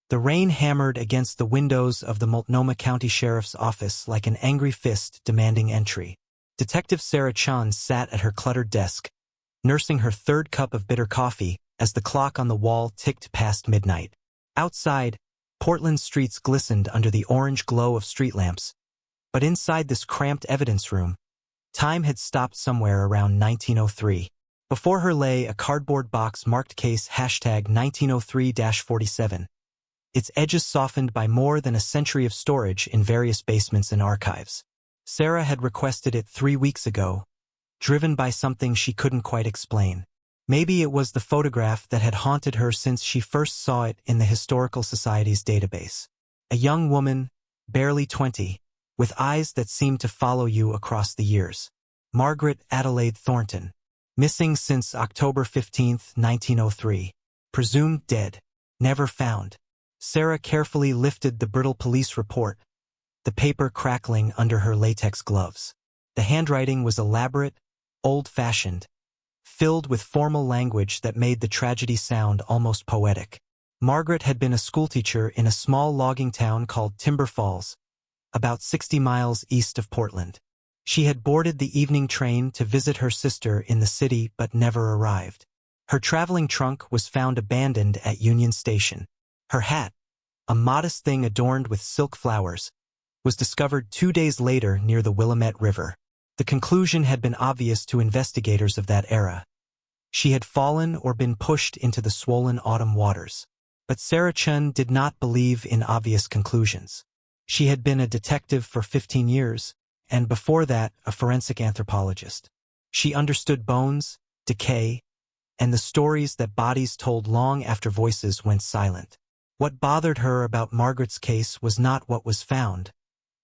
The rain hammered against the windows of the Multnomah County Sheriff's Office like an angry fist demanding entry. Detective Sarah Chun sat at her cluttered desk, nursing her third cup of bitter coffee as the clock on the wall ticked past midnight. Outside, Portland streets glistened under the orange glow of street lamps, but inside this cramped evidence room, time had stopped somewhere around 1903. Before her lay a cardboard box marked case #1903-47, its edges softened by more than a century of storage in various basements and archives. Sarah had requested it 3 weeks ago, driven by something she couldn't quite explain. Maybe it was the photograph that had haunted her since she first saw it in the Historical Society's database. A young woman, barely 20, with eyes that seemed to follow you across the years. Margaret Adelaide Thornton, missing since October 15, 1903. Presumed dead. Never found. Sarah carefully lifted the brittle police report, the paper crackling under her latex gloves. The handwriting was elaborate, old-fashioned, filled with formal language that made the tragedy sound almost poetic. Margaret had been a schoolteacher in a small logging town called Timber Falls, about 60 miles east of Portland. She had boarded the evening train to visit her sister in the city but never arrived. Her traveling trunk was found abandoned at Union Station. Her hat, a modest thing adorned with silk flowers, was discovered 2 days later near the Willamette River. The conclusion had been obvious to investigators of that era. She had fallen or been pushed into the swollen autumn waters. But Sarah Chun did not believe in obvious conclusions. She had been a detective for 15 years, and before that, a forensic anthropologist. She understood bones, decay, and the stories that bodies told long after voices went silent. What bothered her about Margaret's case was not what was found,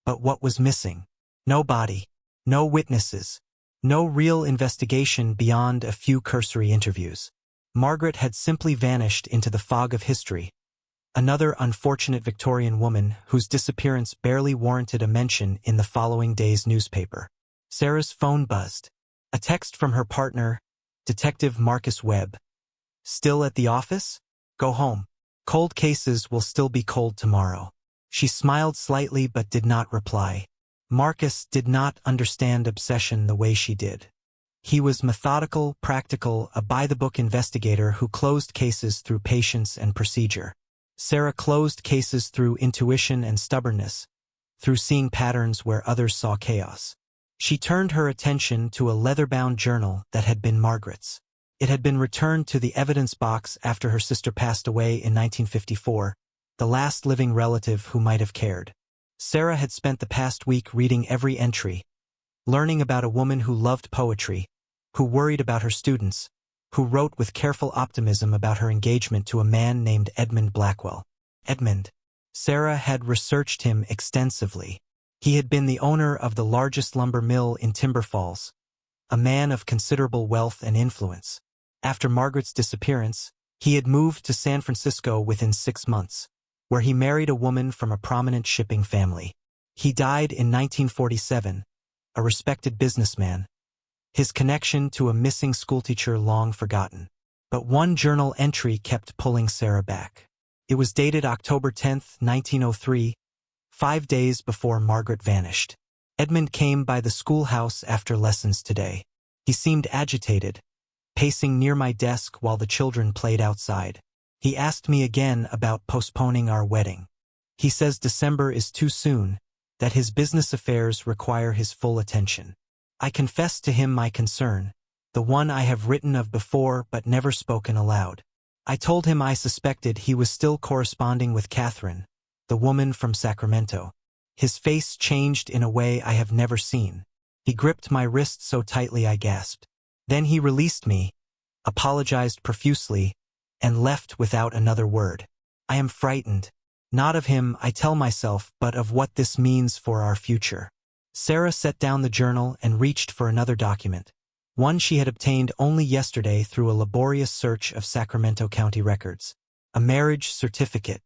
but what was missing. No body, no witnesses, no real investigation beyond a few cursory interviews. Margaret had simply vanished into the fog of history, another unfortunate Victorian woman whose disappearance barely warranted a mention in the following day's newspaper. Sarah's phone buzzed. A text from her partner, Detective Marcus Webb. "Still at the office? Go home. Cold cases will still be cold tomorrow." She smiled slightly but did not reply. Marcus did not understand obsession the way she did. He was methodical, practical, a by-the-book investigator who closed cases through patience and procedure. Sarah closed cases through intuition and stubbornness, through seeing patterns where others saw chaos. She turned her attention to a leather-bound journal that had been Margaret's. It had been returned to the evidence box after her sister passed away in 1954, the last living relative who might have cared. Sarah had spent the past week reading every entry, learning about a woman who loved poetry, who worried about her students, who wrote with careful optimism about her engagement to a man named Edmund Blackwell. Edmund. Sarah had researched him extensively. He had been the owner of the largest lumber mill in Timber Falls, a man of considerable wealth and influence. After Margaret's disappearance, he had moved to San Francisco within 6 months, where he married a woman from a prominent shipping family. He died in 1947, a respected businessman, his connection to a missing schoolteacher long forgotten. But one journal entry kept pulling Sarah back. It was dated October 10, 1903, 5 days before Margaret vanished. Edmund came by the schoolhouse after lessons today. He seemed agitated, pacing near my desk while the children played outside. He asked me again about postponing our wedding. He says December is too soon, that his business affairs require his full attention. I confessed to him my concern, the one I have written of before but never spoken aloud. I told him I suspected he was still corresponding with Catherine, the woman from Sacramento. His face changed in a way I have never seen. He gripped my wrist so tightly I gasped. Then he released me, apologized profusely, and left without another word. I am frightened. Not of him, I tell myself, but of what this means for our future. Sarah set down the journal and reached for another document, one she had obtained only yesterday through a laborious search of Sacramento County records. A marriage certificate.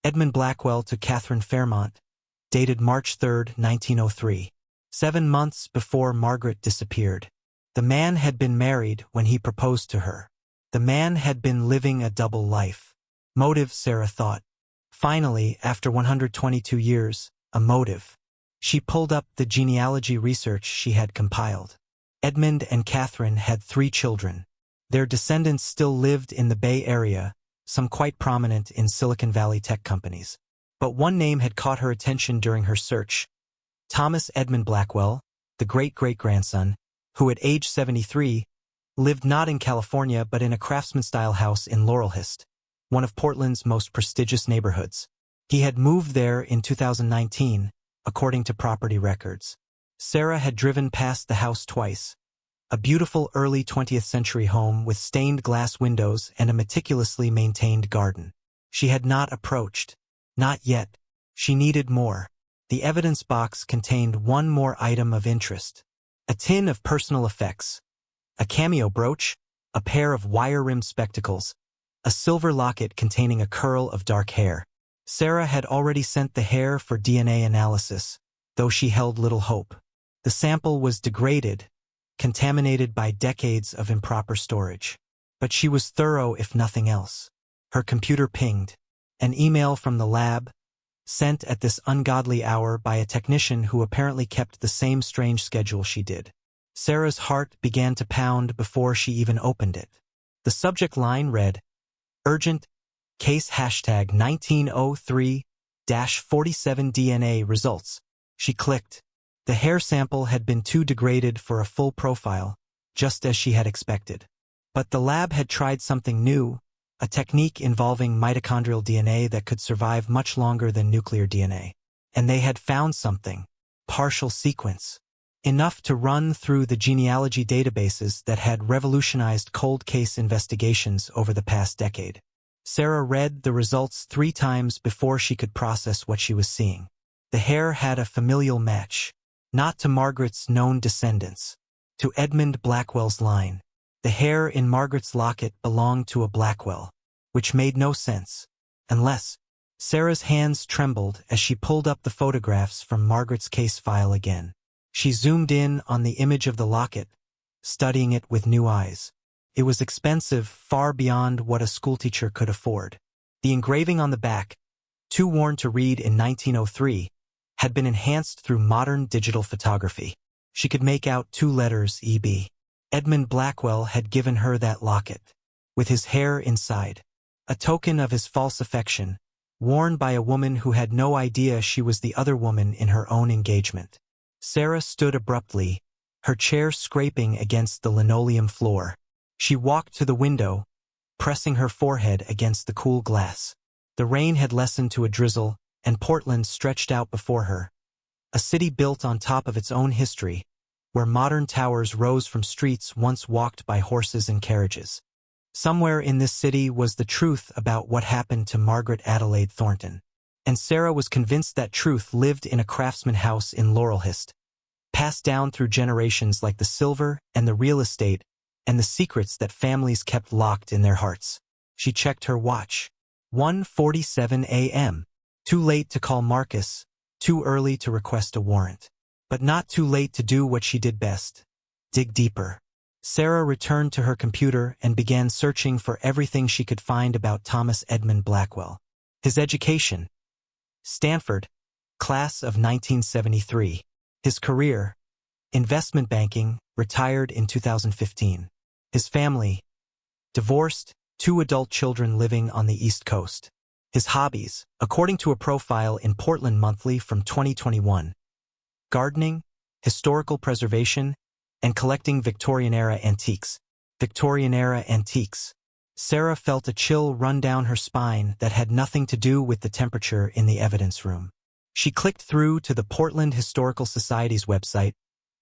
Edmund Blackwell to Catherine Fairmont, dated March 3, 1903. 7 months before Margaret disappeared. The man had been married when he proposed to her. The man had been living a double life. Motive, Sarah thought. Finally, after 122 years, a motive. She pulled up the genealogy research she had compiled. Edmund and Catherine had 3 children. Their descendants still lived in the Bay Area, some quite prominent in Silicon Valley tech companies. But one name had caught her attention during her search: Thomas Edmund Blackwell, the great-great-grandson, who at age 73, lived not in California but in a craftsman-style house in Laurelhurst, one of Portland's most prestigious neighborhoods. He had moved there in 2019, according to property records. Sarah had driven past the house twice. A beautiful early 20th century home with stained glass windows and a meticulously maintained garden. She had not approached. Not yet. She needed more. The evidence box contained one more item of interest: a tin of personal effects, a cameo brooch, a pair of wire-rimmed spectacles, a silver locket containing a curl of dark hair. Sarah had already sent the hair for DNA analysis, though she held little hope. The sample was degraded, contaminated by decades of improper storage. But she was thorough if nothing else. Her computer pinged. An email from the lab, sent at this ungodly hour by a technician who apparently kept the same strange schedule she did. Sarah's heart began to pound before she even opened it. The subject line read, "Urgent, case hashtag 1903-47 DNA results." She clicked. The hair sample had been too degraded for a full profile, just as she had expected. But the lab had tried something new, a technique involving mitochondrial DNA that could survive much longer than nuclear DNA. And they had found something: partial sequence. Enough to run through the genealogy databases that had revolutionized cold case investigations over the past decade. Sarah read the results 3 times before she could process what she was seeing. The hair had a familial match, not to Margaret's known descendants, to Edmund Blackwell's line. The hair in Margaret's locket belonged to a Blackwell, which made no sense, unless... Sarah's hands trembled as she pulled up the photographs from Margaret's case file again. She zoomed in on the image of the locket, studying it with new eyes. It was expensive, far beyond what a schoolteacher could afford. The engraving on the back, too worn to read in 1903, had been enhanced through modern digital photography. She could make out 2 letters EB. Edmund Blackwell had given her that locket, with his hair inside, a token of his false affection, worn by a woman who had no idea she was the other woman in her own engagement. Sarah stood abruptly, her chair scraping against the linoleum floor. She walked to the window, pressing her forehead against the cool glass. The rain had lessened to a drizzle, and Portland stretched out before her, a city built on top of its own history, where modern towers rose from streets once walked by horses and carriages. Somewhere in this city was the truth about what happened to Margaret Adelaide Thornton, and Sarah was convinced that truth lived in a craftsman house in Laurelhurst, passed down through generations like the silver and the real estate and the secrets that families kept locked in their hearts. She checked her watch. 1:47 a.m. Too late to call Marcus, too early to request a warrant. But not too late to do what she did best: dig deeper. Sarah returned to her computer and began searching for everything she could find about Thomas Edmund Blackwell. His education: Stanford, class of 1973. His career: investment banking, retired in 2015. His family: divorced, 2 adult children living on the East Coast. His hobbies, according to a profile in Portland Monthly from 2021: gardening, historical preservation, and collecting Victorian-era antiques. Victorian-era antiques. Sarah felt a chill run down her spine that had nothing to do with the temperature in the evidence room. She clicked through to the Portland Historical Society's website,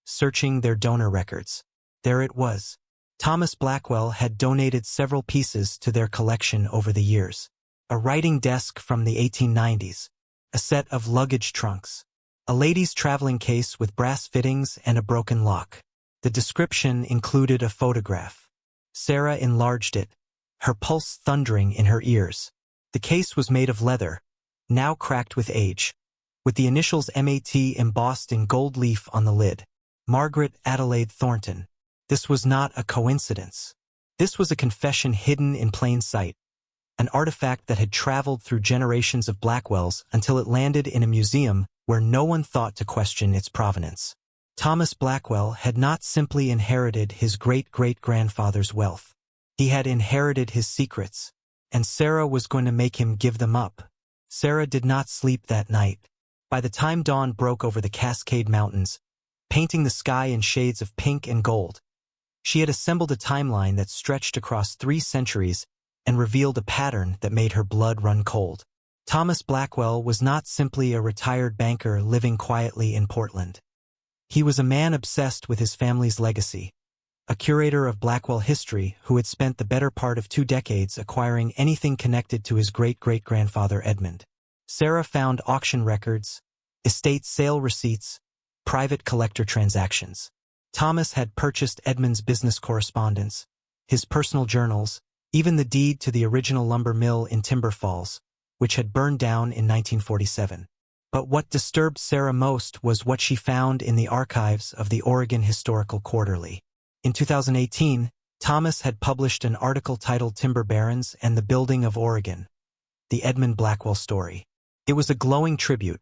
searching their donor records. There it was. Thomas Blackwell had donated several pieces to their collection over the years. A writing desk from the 1890s, a set of luggage trunks, a lady's traveling case with brass fittings and a broken lock. The description included a photograph. Sarah enlarged it, her pulse thundering in her ears. The case was made of leather, now cracked with age, with the initials MAT embossed in gold leaf on the lid. Margaret Adelaide Thornton. This was not a coincidence. This was a confession hidden in plain sight, an artifact that had traveled through generations of Blackwells until it landed in a museum where no one thought to question its provenance. Thomas Blackwell had not simply inherited his great-great-grandfather's wealth. He had inherited his secrets, and Sarah was going to make him give them up. Sarah did not sleep that night. By the time dawn broke over the Cascade Mountains, painting the sky in shades of pink and gold, she had assembled a timeline that stretched across 3 centuries and revealed a pattern that made her blood run cold. Thomas Blackwell was not simply a retired banker living quietly in Portland. He was a man obsessed with his family's legacy, a curator of Blackwell history who had spent the better part of 2 decades acquiring anything connected to his great-great-grandfather Edmund. Sarah found auction records, estate sale receipts, private collector transactions. Thomas had purchased Edmund's business correspondence, his personal journals, even the deed to the original lumber mill in Timber Falls, which had burned down in 1947. But what disturbed Sarah most was what she found in the archives of the Oregon Historical Quarterly. In 2018, Thomas had published an article titled Timber Barons and the Building of Oregon, the Edmund Blackwell story. It was a glowing tribute,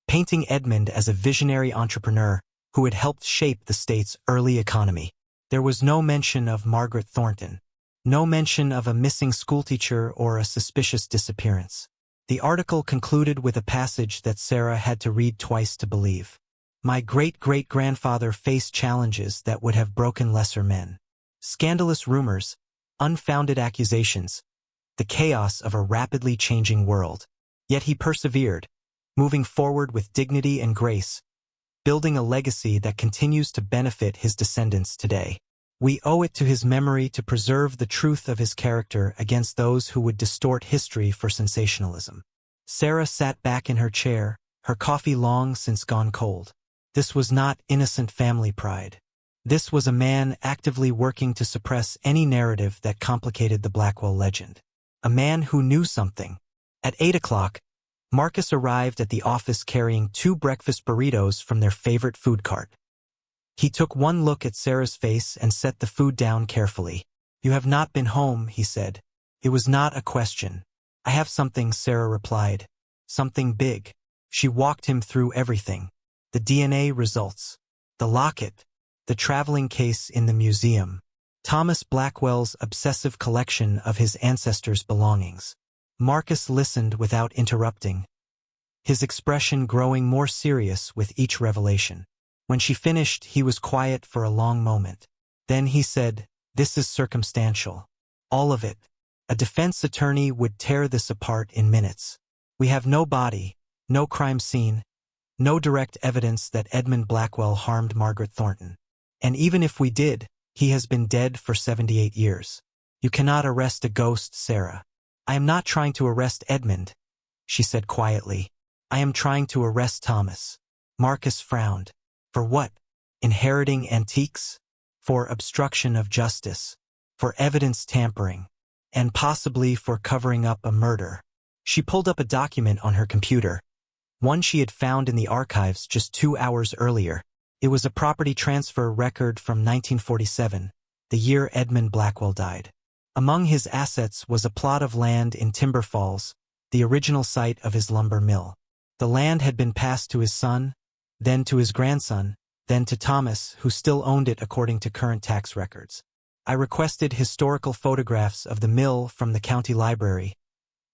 painting Edmund as a visionary entrepreneur who had helped shape the state's early economy. There was no mention of Margaret Thornton, no mention of a missing schoolteacher or a suspicious disappearance. The article concluded with a passage that Sarah had to read twice to believe. My great-great-grandfather faced challenges that would have broken lesser men. Scandalous rumors, unfounded accusations, the chaos of a rapidly changing world. Yet he persevered, moving forward with dignity and grace, building a legacy that continues to benefit his descendants today. We owe it to his memory to preserve the truth of his character against those who would distort history for sensationalism. Sarah sat back in her chair, her coffee long since gone cold. This was not innocent family pride. This was a man actively working to suppress any narrative that complicated the Blackwell legend. A man who knew something. At 8 o'clock, Marcus arrived at the office carrying 2 breakfast burritos from their favorite food cart. He took one look at Sarah's face and set the food down carefully. You have not been home, he said. It was not a question. I have something, Sarah replied. Something big. She walked him through everything. The DNA results. The locket. The traveling case in the museum. Thomas Blackwell's obsessive collection of his ancestors' belongings. Marcus listened without interrupting, his expression growing more serious with each revelation. When she finished, he was quiet for a long moment. Then he said, "This is circumstantial. All of it. A defense attorney would tear this apart in minutes. We have no body, no crime scene, no direct evidence that Edmund Blackwell harmed Margaret Thornton. And even if we did, he has been dead for 78 years. You cannot arrest a ghost, Sarah." "I am not trying to arrest Edmund," she said quietly. "I am trying to arrest Thomas." Marcus frowned. For what? Inheriting antiques? For obstruction of justice? For evidence tampering? And possibly for covering up a murder? She pulled up a document on her computer, one she had found in the archives just 2 hours earlier. It was a property transfer record from 1947, the year Edmund Blackwell died. Among his assets was a plot of land in Timber Falls, the original site of his lumber mill. The land had been passed to his son, then to his grandson, then to Thomas, who still owned it according to current tax records. I requested historical photographs of the mill from the county library.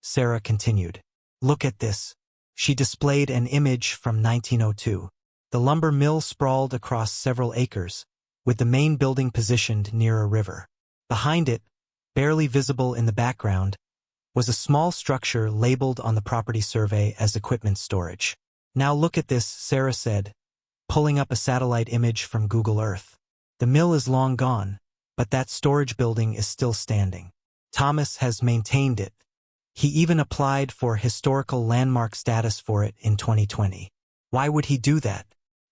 Sarah continued. Look at this. She displayed an image from 1902. The lumber mill sprawled across several acres, with the main building positioned near a river. Behind it, barely visible in the background, was a small structure labeled on the property survey as equipment storage. Now look at this, Sarah said, pulling up a satellite image from Google Earth. The mill is long gone, but that storage building is still standing. Thomas has maintained it. He even applied for historical landmark status for it in 2020. Why would he do that?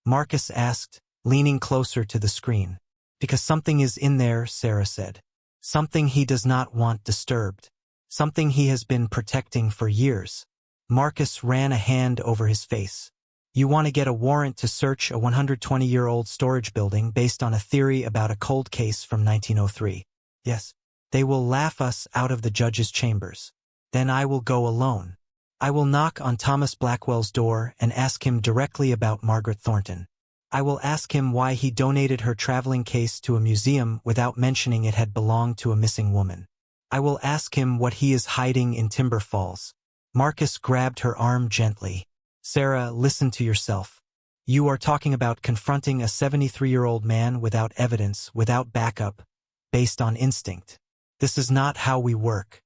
Marcus asked, leaning closer to the screen. Because something is in there, Sarah said. Something he does not want disturbed. Something he has been protecting for years. Marcus ran a hand over his face. You want to get a warrant to search a 120-year-old storage building based on a theory about a cold case from 1903. Yes. They will laugh us out of the judge's chambers. Then I will go alone. I will knock on Thomas Blackwell's door and ask him directly about Margaret Thornton. I will ask him why he donated her traveling case to a museum without mentioning it had belonged to a missing woman. I will ask him what he is hiding in Timber Falls. Marcus grabbed her arm gently. Sarah, listen to yourself. You are talking about confronting a 73-year-old man without evidence, without backup, based on instinct. This is not how we work.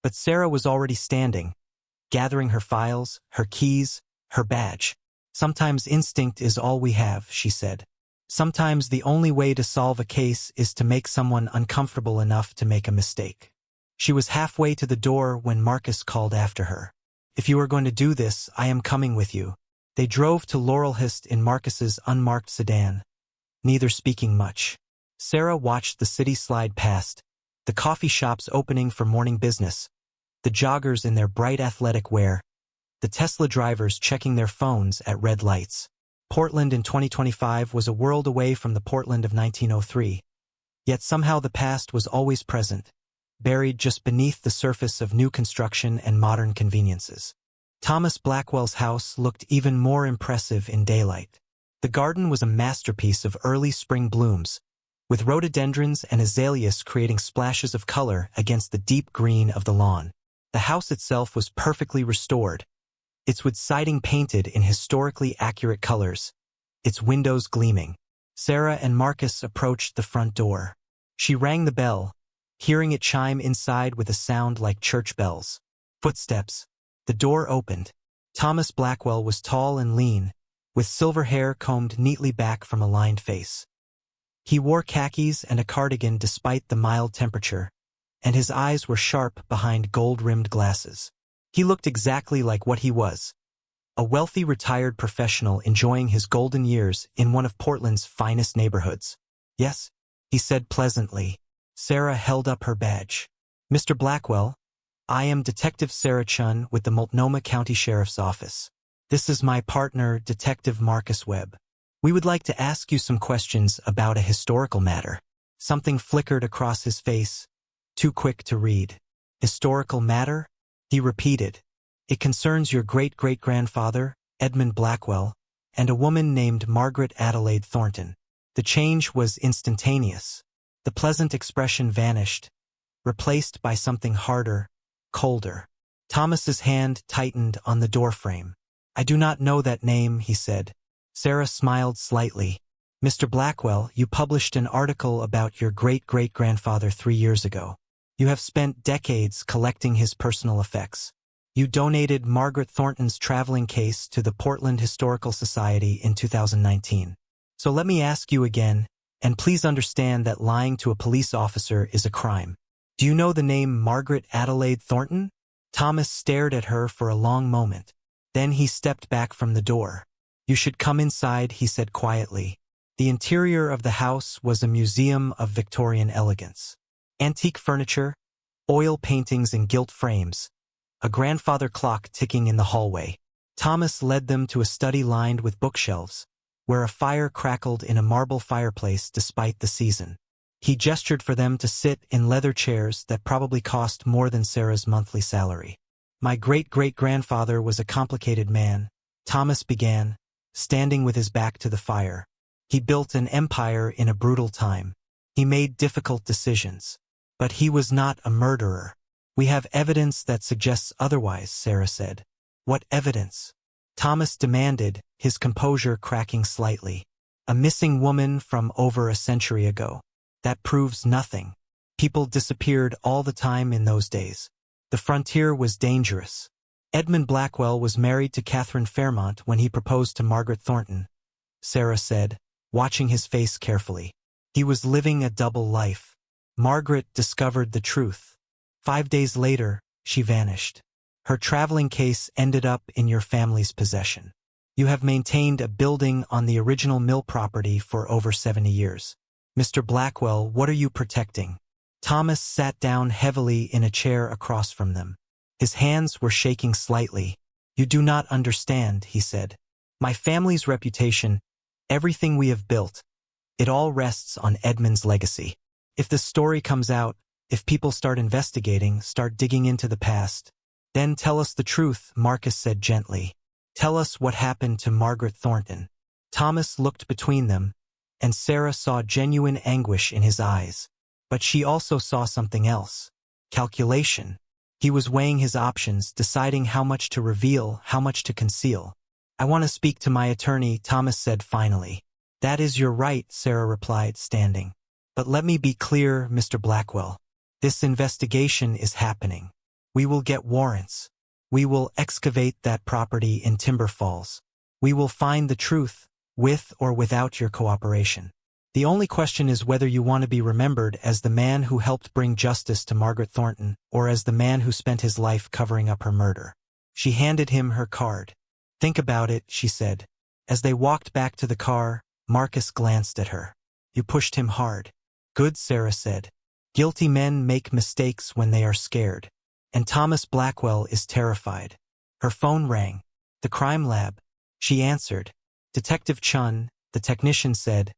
But Sarah was already standing, gathering her files, her keys, her badge. Sometimes instinct is all we have, she said. Sometimes the only way to solve a case is to make someone uncomfortable enough to make a mistake. She was halfway to the door when Marcus called after her. If you are going to do this, I am coming with you. They drove to Laurelhurst in Marcus's unmarked sedan, neither speaking much. Sarah watched the city slide past, the coffee shops opening for morning business, the joggers in their bright athletic wear, the Tesla drivers checking their phones at red lights. Portland in 2025 was a world away from the Portland of 1903. Yet somehow the past was always present, buried just beneath the surface of new construction and modern conveniences. Thomas Blackwell's house looked even more impressive in daylight. The garden was a masterpiece of early spring blooms, with rhododendrons and azaleas creating splashes of color against the deep green of the lawn. The house itself was perfectly restored, its wood siding painted in historically accurate colors, its windows gleaming. Sarah and Marcus approached the front door. She rang the bell, hearing it chime inside with a sound like church bells. Footsteps. The door opened. Thomas Blackwell was tall and lean, with silver hair combed neatly back from a lined face. He wore khakis and a cardigan despite the mild temperature, and his eyes were sharp behind gold-rimmed glasses. He looked exactly like what he was, a wealthy retired professional enjoying his golden years in one of Portland's finest neighborhoods. Yes, he said pleasantly. Sarah held up her badge. Mr. Blackwell, I am Detective Sarah Chun with the Multnomah County Sheriff's Office. This is my partner, Detective Marcus Webb. We would like to ask you some questions about a historical matter. Something flickered across his face, too quick to read. Historical matter? He repeated. It concerns your great-great-grandfather, Edmund Blackwell, and a woman named Margaret Adelaide Thornton. The change was instantaneous. The pleasant expression vanished, replaced by something harder, colder. Thomas's hand tightened on the doorframe. I do not know that name, he said. Sarah smiled slightly. Mr. Blackwell, you published an article about your great-great-grandfather 3 years ago. You have spent decades collecting his personal effects. You donated Margaret Thornton's traveling case to the Portland Historical Society in 2019. So let me ask you again, and please understand that lying to a police officer is a crime. Do you know the name Margaret Adelaide Thornton? Thomas stared at her for a long moment. Then he stepped back from the door. You should come inside, he said quietly. The interior of the house was a museum of Victorian elegance. Antique furniture, oil paintings in gilt frames, a grandfather clock ticking in the hallway. Thomas led them to a study lined with bookshelves, where a fire crackled in a marble fireplace despite the season. He gestured for them to sit in leather chairs that probably cost more than Sarah's monthly salary. My great-great-grandfather was a complicated man, Thomas began, standing with his back to the fire. He built an empire in a brutal time. He made difficult decisions. But he was not a murderer. We have evidence that suggests otherwise, Sarah said. What evidence? Thomas demanded, his composure cracking slightly. A missing woman from over a century ago. That proves nothing. People disappeared all the time in those days. The frontier was dangerous. Edmund Blackwell was married to Catherine Fairmont when he proposed to Margaret Thornton, Sarah said, watching his face carefully. He was living a double life. Margaret discovered the truth. 5 days later, she vanished. Her traveling case ended up in your family's possession. You have maintained a building on the original mill property for over 70 years. Mr. Blackwell, what are you protecting? Thomas sat down heavily in a chair across from them. His hands were shaking slightly. You do not understand, he said. My family's reputation, everything we have built, it all rests on Edmund's legacy. If the story comes out, if people start investigating, start digging into the past, Then tell us the truth, Marcus said gently. Tell us what happened to Margaret Thornton. Thomas looked between them, and Sarah saw genuine anguish in his eyes. But she also saw something else. Calculation. He was weighing his options, deciding how much to reveal, how much to conceal. I want to speak to my attorney, Thomas said finally. That is your right, Sarah replied, standing. But let me be clear, Mr. Blackwell. This investigation is happening. We will get warrants. We will excavate that property in Timber Falls. We will find the truth, with or without your cooperation. The only question is whether you want to be remembered as the man who helped bring justice to Margaret Thornton, or as the man who spent his life covering up her murder. She handed him her card. Think about it, she said. As they walked back to the car, Marcus glanced at her. You pushed him hard. Good, Sarah said. Guilty men make mistakes when they are scared. And Thomas Blackwell is terrified. Her phone rang. The crime lab. She answered. Detective Chun, the technician said,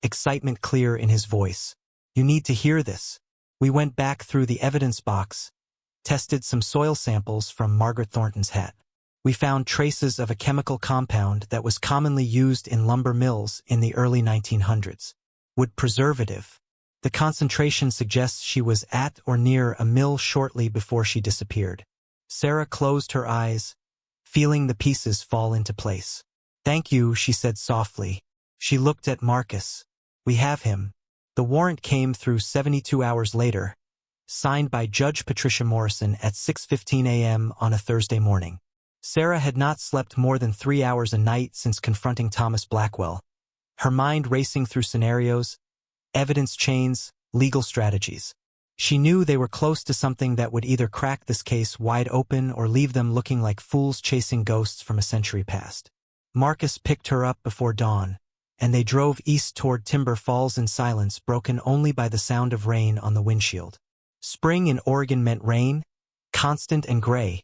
excitement clear in his voice. You need to hear this. We went back through the evidence box, tested some soil samples from Margaret Thornton's hat. We found traces of a chemical compound that was commonly used in lumber mills in the early 1900s. Wood preservative. The concentration suggests she was at or near a mill shortly before she disappeared. Sarah closed her eyes, feeling the pieces fall into place. Thank you, she said softly. She looked at Marcus. We have him. The warrant came through 72 hours later, signed by Judge Patricia Morrison at 6:15 a.m. on a Thursday morning. Sarah had not slept more than 3 hours a night since confronting Thomas Blackwell, her mind racing through scenarios, evidence chains, legal strategies. She knew they were close to something that would either crack this case wide open or leave them looking like fools chasing ghosts from a century past. Marcus picked her up before dawn, and they drove east toward Timber Falls in silence broken only by the sound of rain on the windshield. Spring in Oregon meant rain, constant and gray,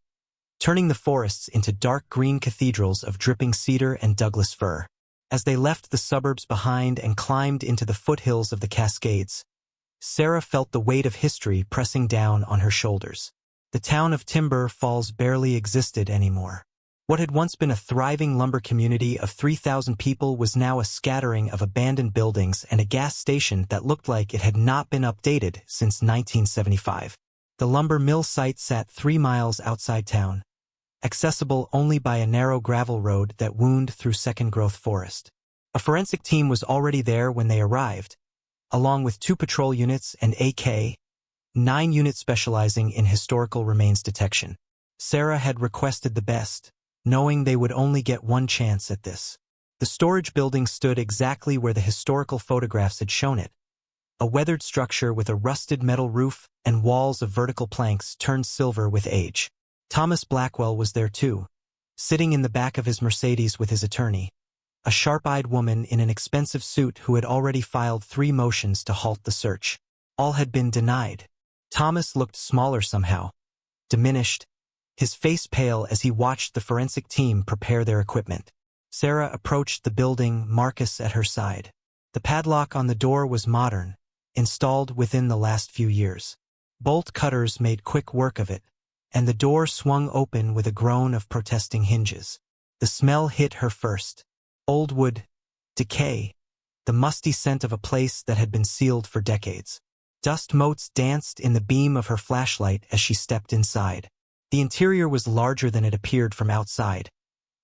turning the forests into dark green cathedrals of dripping cedar and Douglas fir. As they left the suburbs behind and climbed into the foothills of the Cascades, Sarah felt the weight of history pressing down on her shoulders. The town of Timber Falls barely existed anymore. What had once been a thriving lumber community of 3,000 people was now a scattering of abandoned buildings and a gas station that looked like it had not been updated since 1975. The lumber mill site sat 3 miles outside town, accessible only by a narrow gravel road that wound through second-growth forest. A forensic team was already there when they arrived, along with 2 patrol units and AK-9 units specializing in historical remains detection. Sarah had requested the best, knowing they would only get one chance at this. The storage building stood exactly where the historical photographs had shown it, a weathered structure with a rusted metal roof and walls of vertical planks turned silver with age. Thomas Blackwell was there too, sitting in the back of his Mercedes with his attorney, a sharp-eyed woman in an expensive suit who had already filed 3 motions to halt the search. All had been denied. Thomas looked smaller somehow, diminished, his face pale as he watched the forensic team prepare their equipment. Sarah approached the building, Marcus at her side. The padlock on the door was modern, installed within the last few years. Bolt cutters made quick work of it, and the door swung open with a groan of protesting hinges. The smell hit her first. Old wood, decay, the musty scent of a place that had been sealed for decades. Dust motes danced in the beam of her flashlight as she stepped inside. The interior was larger than it appeared from outside.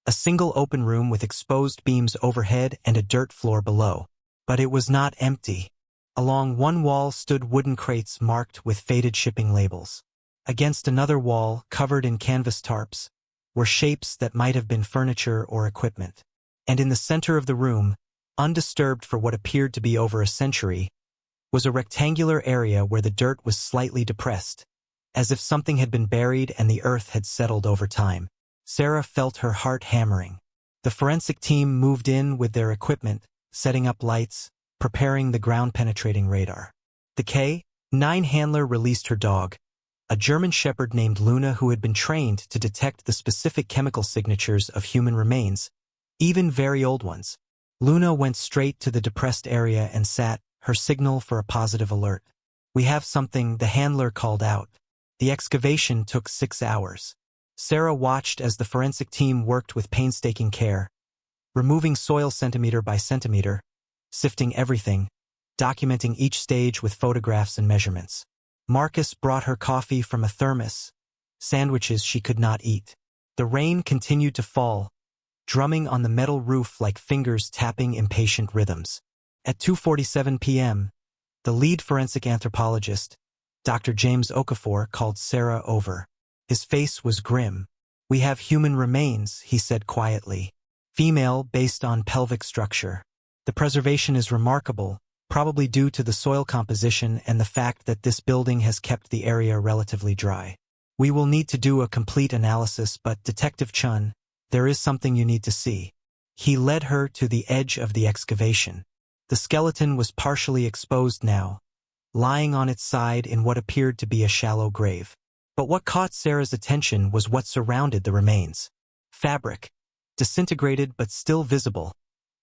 A single open room with exposed beams overhead and a dirt floor below. But it was not empty. Along one wall stood wooden crates marked with faded shipping labels. Against another wall, covered in canvas tarps, were shapes that might have been furniture or equipment. And in the center of the room, undisturbed for what appeared to be over a century, was a rectangular area where the dirt was slightly depressed, as if something had been buried and the earth had settled over time. Sarah felt her heart hammering. The forensic team moved in with their equipment, setting up lights, preparing the ground-penetrating radar. The K-9 handler released her dog, a German shepherd named Luna who had been trained to detect the specific chemical signatures of human remains, even very old ones. Luna went straight to the depressed area and sat, her signal for a positive alert. We have something, the handler called out. The excavation took 6 hours. Sarah watched as the forensic team worked with painstaking care, removing soil centimeter by centimeter, sifting everything, documenting each stage with photographs and measurements. Marcus brought her coffee from a thermos, sandwiches she could not eat. The rain continued to fall, drumming on the metal roof like fingers tapping impatient rhythms. At 2:47 p.m., the lead forensic anthropologist, Dr. James Okafor, called Sarah over. His face was grim. "We have human remains," he said quietly. "Female based on pelvic structure. The preservation is remarkable, probably due to the soil composition and the fact that this building has kept the area relatively dry. We will need to do a complete analysis, but Detective Chun, there is something you need to see." He led her to the edge of the excavation. The skeleton was partially exposed now, lying on its side in what appeared to be a shallow grave. But what caught Sarah's attention was what surrounded the remains. Fabric, disintegrated but still visible,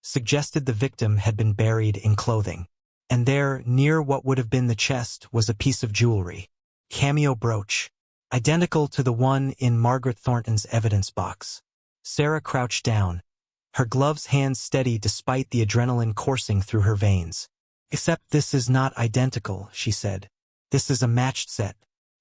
suggested the victim had been buried in clothing. And there, near what would have been the chest, was a piece of jewelry. Cameo brooch, identical to the one in Margaret Thornton's evidence box. Sarah crouched down, her gloved hands steady despite the adrenaline coursing through her veins. "Except this is not identical," she said. "This is a matched set.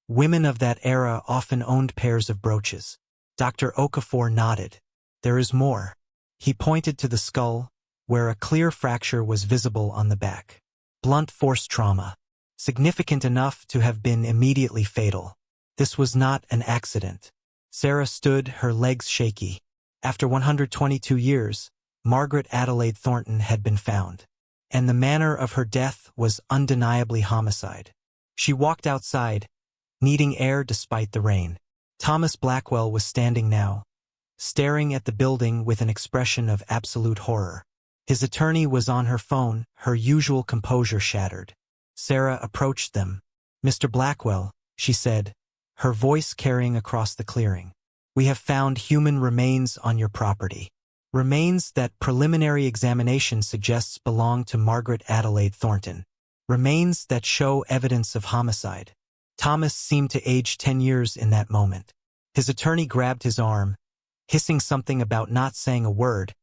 Women of that era often owned pairs of brooches." Dr. Okafor nodded. "There is more." He pointed to the skull, where a clear fracture was visible on the back. Blunt force trauma, significant enough to have been immediately fatal. This was not an accident. Sarah stood, her legs shaky. After 122 years, Margaret Adelaide Thornton had been found, and the manner of her death was undeniably homicide. She walked outside, needing air despite the rain. Thomas Blackwell was standing now, staring at the building with an expression of absolute horror. His attorney was on her phone, her usual composure shattered. Sarah approached them. "Mr. Blackwell," she said, her voice carrying across the clearing. "We have found human remains on your property. Remains that preliminary examination suggests belong to Margaret Adelaide Thornton. Remains that show evidence of homicide." Thomas seemed to age 10 years in that moment. His attorney grabbed his arm, hissing something about not saying a word,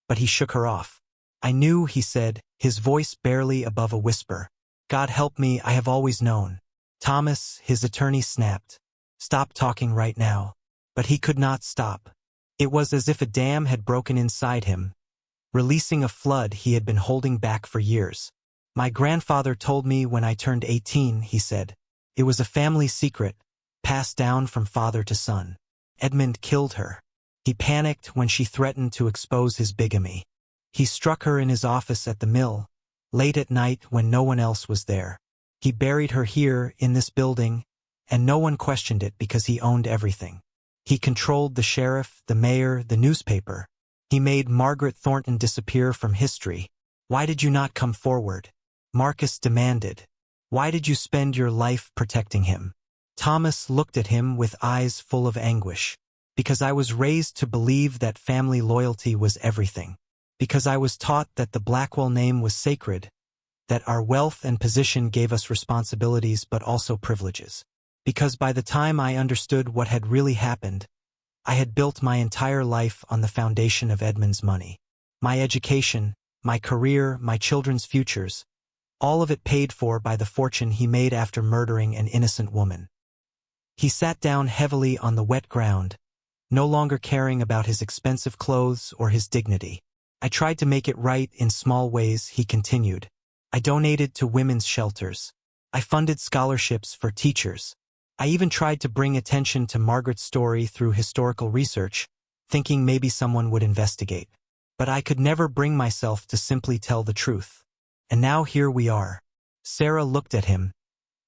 but he shook her off. "I knew," he said, his voice barely above a whisper. "God help me, I have always known." "Thomas," his attorney snapped. "Stop talking right now." But he could not stop. It was as if a dam had broken inside him, releasing a flood he had been holding back for years. "My grandfather told me when I turned 18, he said. It was a family secret, passed down from father to son. Edmund killed her. He panicked when she threatened to expose his bigamy. He struck her in his office at the mill, late at night when no one else was there. He buried her here, in this building, and no one questioned it because he owned everything. He controlled the sheriff, the mayor, the newspaper. He made Margaret Thornton disappear from history. Why did you not come forward?" Marcus demanded. "Why did you spend your life protecting him?" Thomas looked at him with eyes full of anguish. "Because I was raised to believe that family loyalty was everything. Because I was taught that the Blackwell name was sacred, that our wealth and position gave us responsibilities but also privileges. Because by the time I understood what had really happened, I had built my entire life on the foundation of Edmund's money. My education, my career, my children's futures, all of it paid for by the fortune he made after murdering an innocent woman." He sat down heavily on the wet ground, no longer caring about his expensive clothes or his dignity. "I tried to make it right in small ways," he continued. "I donated to women's shelters. I funded scholarships for teachers. I even tried to bring attention to Margaret's story through historical research, thinking maybe someone would investigate. But I could never bring myself to simply tell the truth. And now here we are." Sarah looked at him,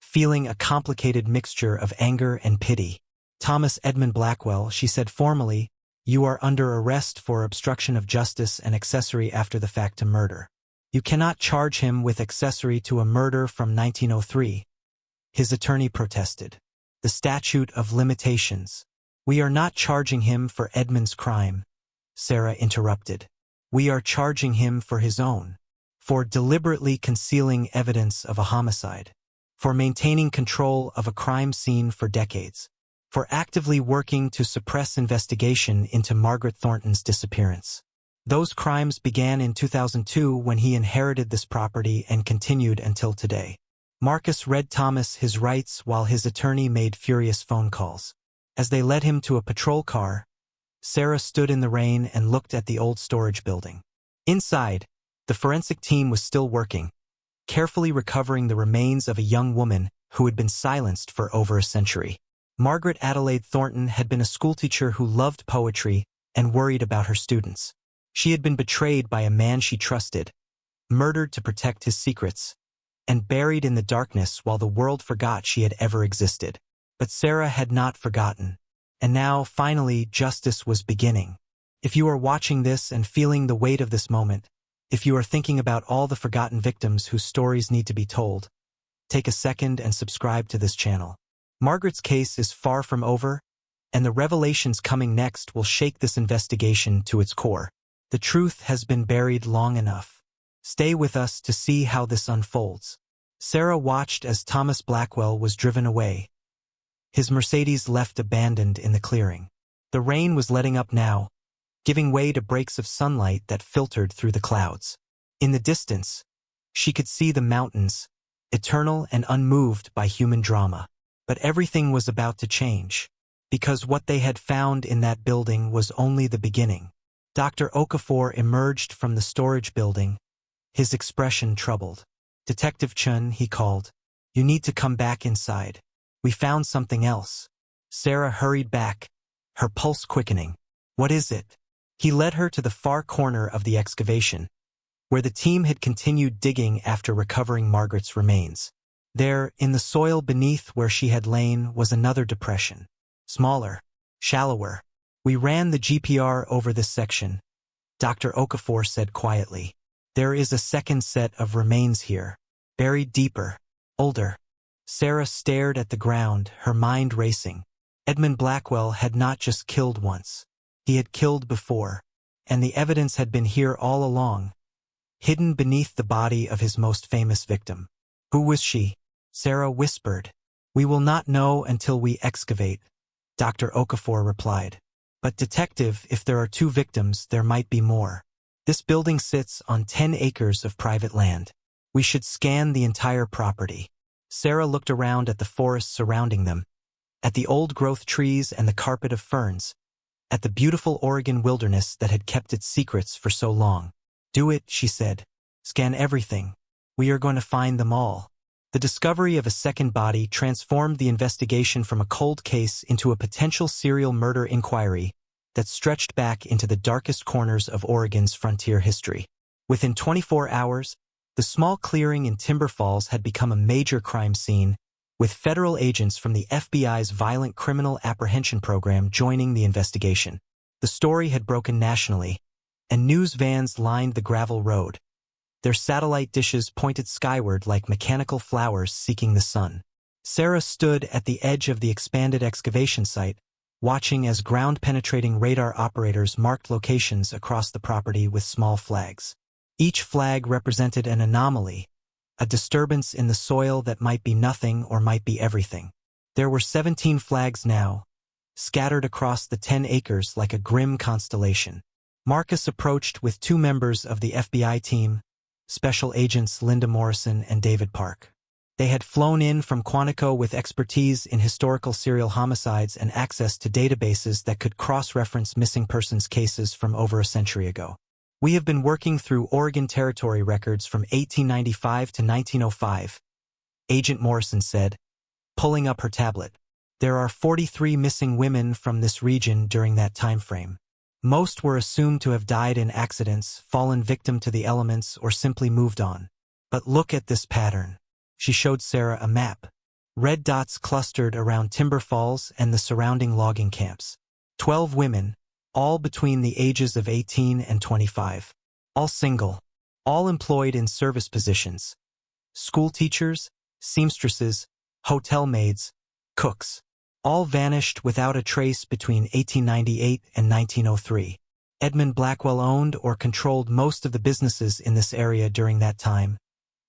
feeling a complicated mixture of anger and pity. "Thomas Edmund Blackwell," she said formally, "you are under arrest for obstruction of justice and accessory after the fact to murder. You cannot charge him with accessory to a murder from 1903. His attorney protested. "The statute of limitations." "We are not charging him for Edmund's crime," Sarah interrupted. "We are charging him for his own. For deliberately concealing evidence of a homicide. For maintaining control of a crime scene for decades. for actively working to suppress investigation into Margaret Thornton's disappearance. Those crimes began in 2002 when he inherited this property and continued until today. Marcus read Thomas his rights while his attorney made furious phone calls. As they led him to a patrol car, Sarah stood in the rain and looked at the old storage building. Inside, the forensic team was still working, carefully recovering the remains of a young woman who had been silenced for over a century. Margaret Adelaide Thornton had been a schoolteacher who loved poetry and worried about her students. She had been betrayed by a man she trusted, murdered to protect his secrets, and buried in the darkness while the world forgot she had ever existed. But Sarah had not forgotten, and now, finally, justice was beginning. If you are watching this and feeling the weight of this moment, if you are thinking about all the forgotten victims whose stories need to be told, take a second and subscribe to this channel. Margaret's case is far from over, and the revelations coming next will shake this investigation to its core. The truth has been buried long enough. Stay with us to see how this unfolds. Sarah watched as Thomas Blackwell was driven away, his Mercedes left abandoned in the clearing. The rain was letting up now, giving way to breaks of sunlight that filtered through the clouds. In the distance, she could see the mountains, eternal and unmoved by human drama. But everything was about to change, because what they had found in that building was only the beginning. Dr. Okafor emerged from the storage building, his expression troubled. "Detective Chun," he called, "you need to come back inside. We found something else." Sarah hurried back, her pulse quickening. "What is it?" He led her to the far corner of the excavation, where the team had continued digging after recovering Margaret's remains. There, in the soil beneath where she had lain, was another depression. Smaller, shallower. "We ran the GPR over this section," Dr. Okafor said quietly. "There is a second set of remains here, buried deeper, older." Sarah stared at the ground, her mind racing. Edmund Blackwell had not just killed once. He had killed before, and the evidence had been here all along, hidden beneath the body of his most famous victim. "Who was she?" Sarah whispered. "We will not know until we excavate," Dr. Okafor replied. "But detective, if there are 2 victims, there might be more. This building sits on 10 acres of private land. We should scan the entire property." Sarah looked around at the forest surrounding them, at the old-growth trees and the carpet of ferns, at the beautiful Oregon wilderness that had kept its secrets for so long. "Do it," she said. "Scan everything. We are going to find them all." The discovery of a second body transformed the investigation from a cold case into a potential serial murder inquiry that stretched back into the darkest corners of Oregon's frontier history. Within 24 hours, the small clearing in Timber Falls had become a major crime scene, with federal agents from the FBI's Violent Criminal Apprehension Program joining the investigation. The story had broken nationally, and news vans lined the gravel road. Their satellite dishes pointed skyward like mechanical flowers seeking the sun. Sarah stood at the edge of the expanded excavation site, watching as ground-penetrating radar operators marked locations across the property with small flags. Each flag represented an anomaly, a disturbance in the soil that might be nothing or might be everything. There were 17 flags now, scattered across the 10 acres like a grim constellation. Marcus approached with 2 members of the FBI team, Special Agents Linda Morrison and David Park. They had flown in from Quantico with expertise in historical serial homicides and access to databases that could cross-reference missing persons cases from over a century ago. "We have been working through Oregon Territory records from 1895 to 1905, Agent Morrison said, pulling up her tablet. "There are 43 missing women from this region during that time frame. Most were assumed to have died in accidents, fallen victim to the elements, or simply moved on. But look at this pattern." She showed Sarah a map. Red dots clustered around Timber Falls and the surrounding logging camps. 12 women, all between the ages of 18 and 25. All single. All employed in service positions. School teachers, seamstresses, hotel maids, cooks. All vanished without a trace between 1898 and 1903. Edmund Blackwell owned or controlled most of the businesses in this area during that time,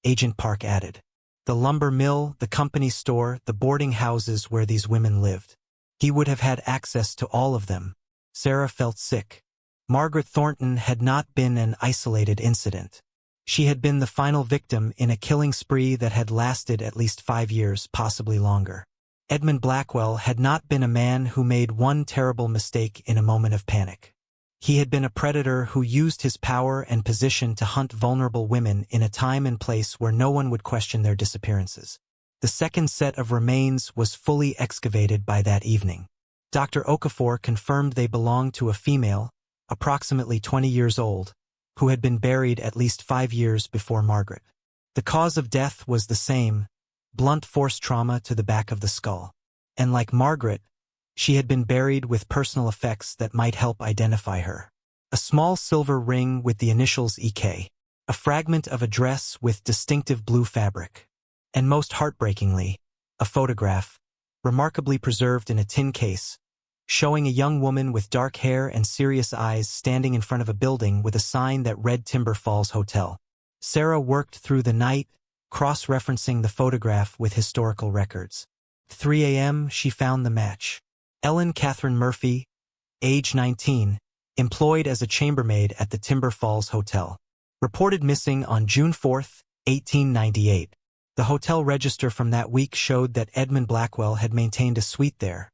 Agent Park added. The lumber mill, the company store, the boarding houses where these women lived. he would have had access to all of them. Sarah felt sick. Margaret Thornton had not been an isolated incident. She had been the final victim in a killing spree that had lasted at least 5 years, possibly longer. Edmund Blackwell had not been a man who made one terrible mistake in a moment of panic. He had been a predator who used his power and position to hunt vulnerable women in a time and place where no one would question their disappearances. The second set of remains was fully excavated by that evening. Dr. Okafor confirmed they belonged to a female, approximately 20 years old, who had been buried at least 5 years before Margaret. The cause of death was the same, blunt force trauma to the back of the skull. And like Margaret, she had been buried with personal effects that might help identify her. A small silver ring with the initials EK, a fragment of a dress with distinctive blue fabric, and most heartbreakingly, a photograph, remarkably preserved in a tin case, showing a young woman with dark hair and serious eyes standing in front of a building with a sign that read Timber Falls Hotel. Sarah worked through the night, cross-referencing the photograph with historical records. 3 a.m. she found the match. Ellen Catherine Murphy, age 19, employed as a chambermaid at the Timber Falls Hotel. Reported missing on June 4, 1898. The hotel register from that week showed that Edmund Blackwell had maintained a suite there,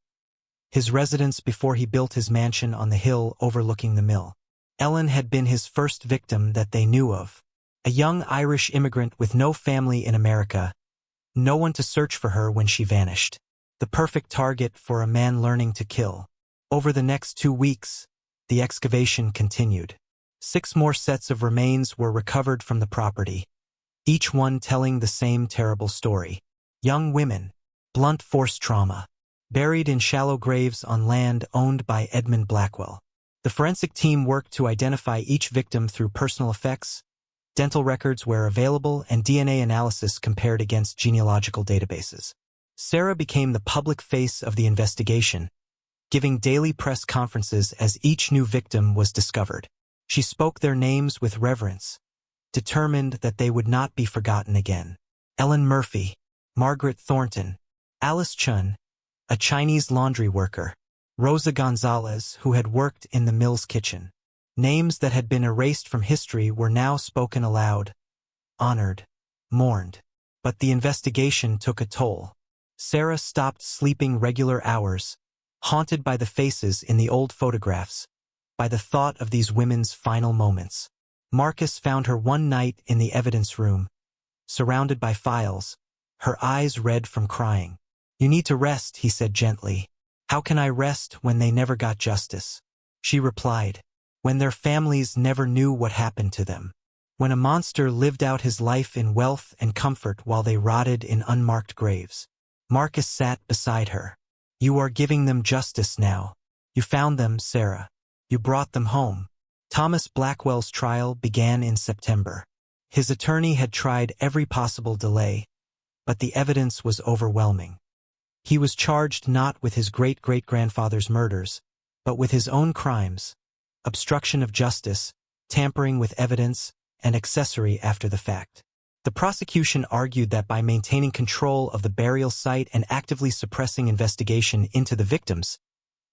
his residence before he built his mansion on the hill overlooking the mill. Ellen had been his first victim that they knew of. A young Irish immigrant with no family in America, no one to search for her when she vanished. The perfect target for a man learning to kill. Over the next 2 weeks, the excavation continued. 6 more sets of remains were recovered from the property, each one telling the same terrible story. Young women, blunt force trauma, buried in shallow graves on land owned by Edmund Blackwell. The forensic team worked to identify each victim through personal effects, dental records where available, and DNA analysis compared against genealogical databases. Sarah became the public face of the investigation, giving daily press conferences as each new victim was discovered. She spoke their names with reverence, determined that they would not be forgotten again. Ellen Murphy, Margaret Thornton, Alice Chun, a Chinese laundry worker, Rosa Gonzalez, who had worked in the mill's kitchen. Names that had been erased from history were now spoken aloud, honored, mourned. But the investigation took a toll. Sarah stopped sleeping regular hours, haunted by the faces in the old photographs, by the thought of these women's final moments. Marcus found her one night in the evidence room, surrounded by files, her eyes red from crying. "You need to rest," he said gently. "How can I rest when they never got justice?" She replied, "When their families never knew what happened to them. When a monster lived out his life in wealth and comfort while they rotted in unmarked graves." Marcus sat beside her. "You are giving them justice now. You found them, Sarah. You brought them home." Thomas Blackwell's trial began in September. His attorney had tried every possible delay, but the evidence was overwhelming. He was charged not with his great-great-grandfather's murders, but with his own crimes: obstruction of justice, tampering with evidence, and accessory after the fact. The prosecution argued that by maintaining control of the burial site and actively suppressing investigation into the victims,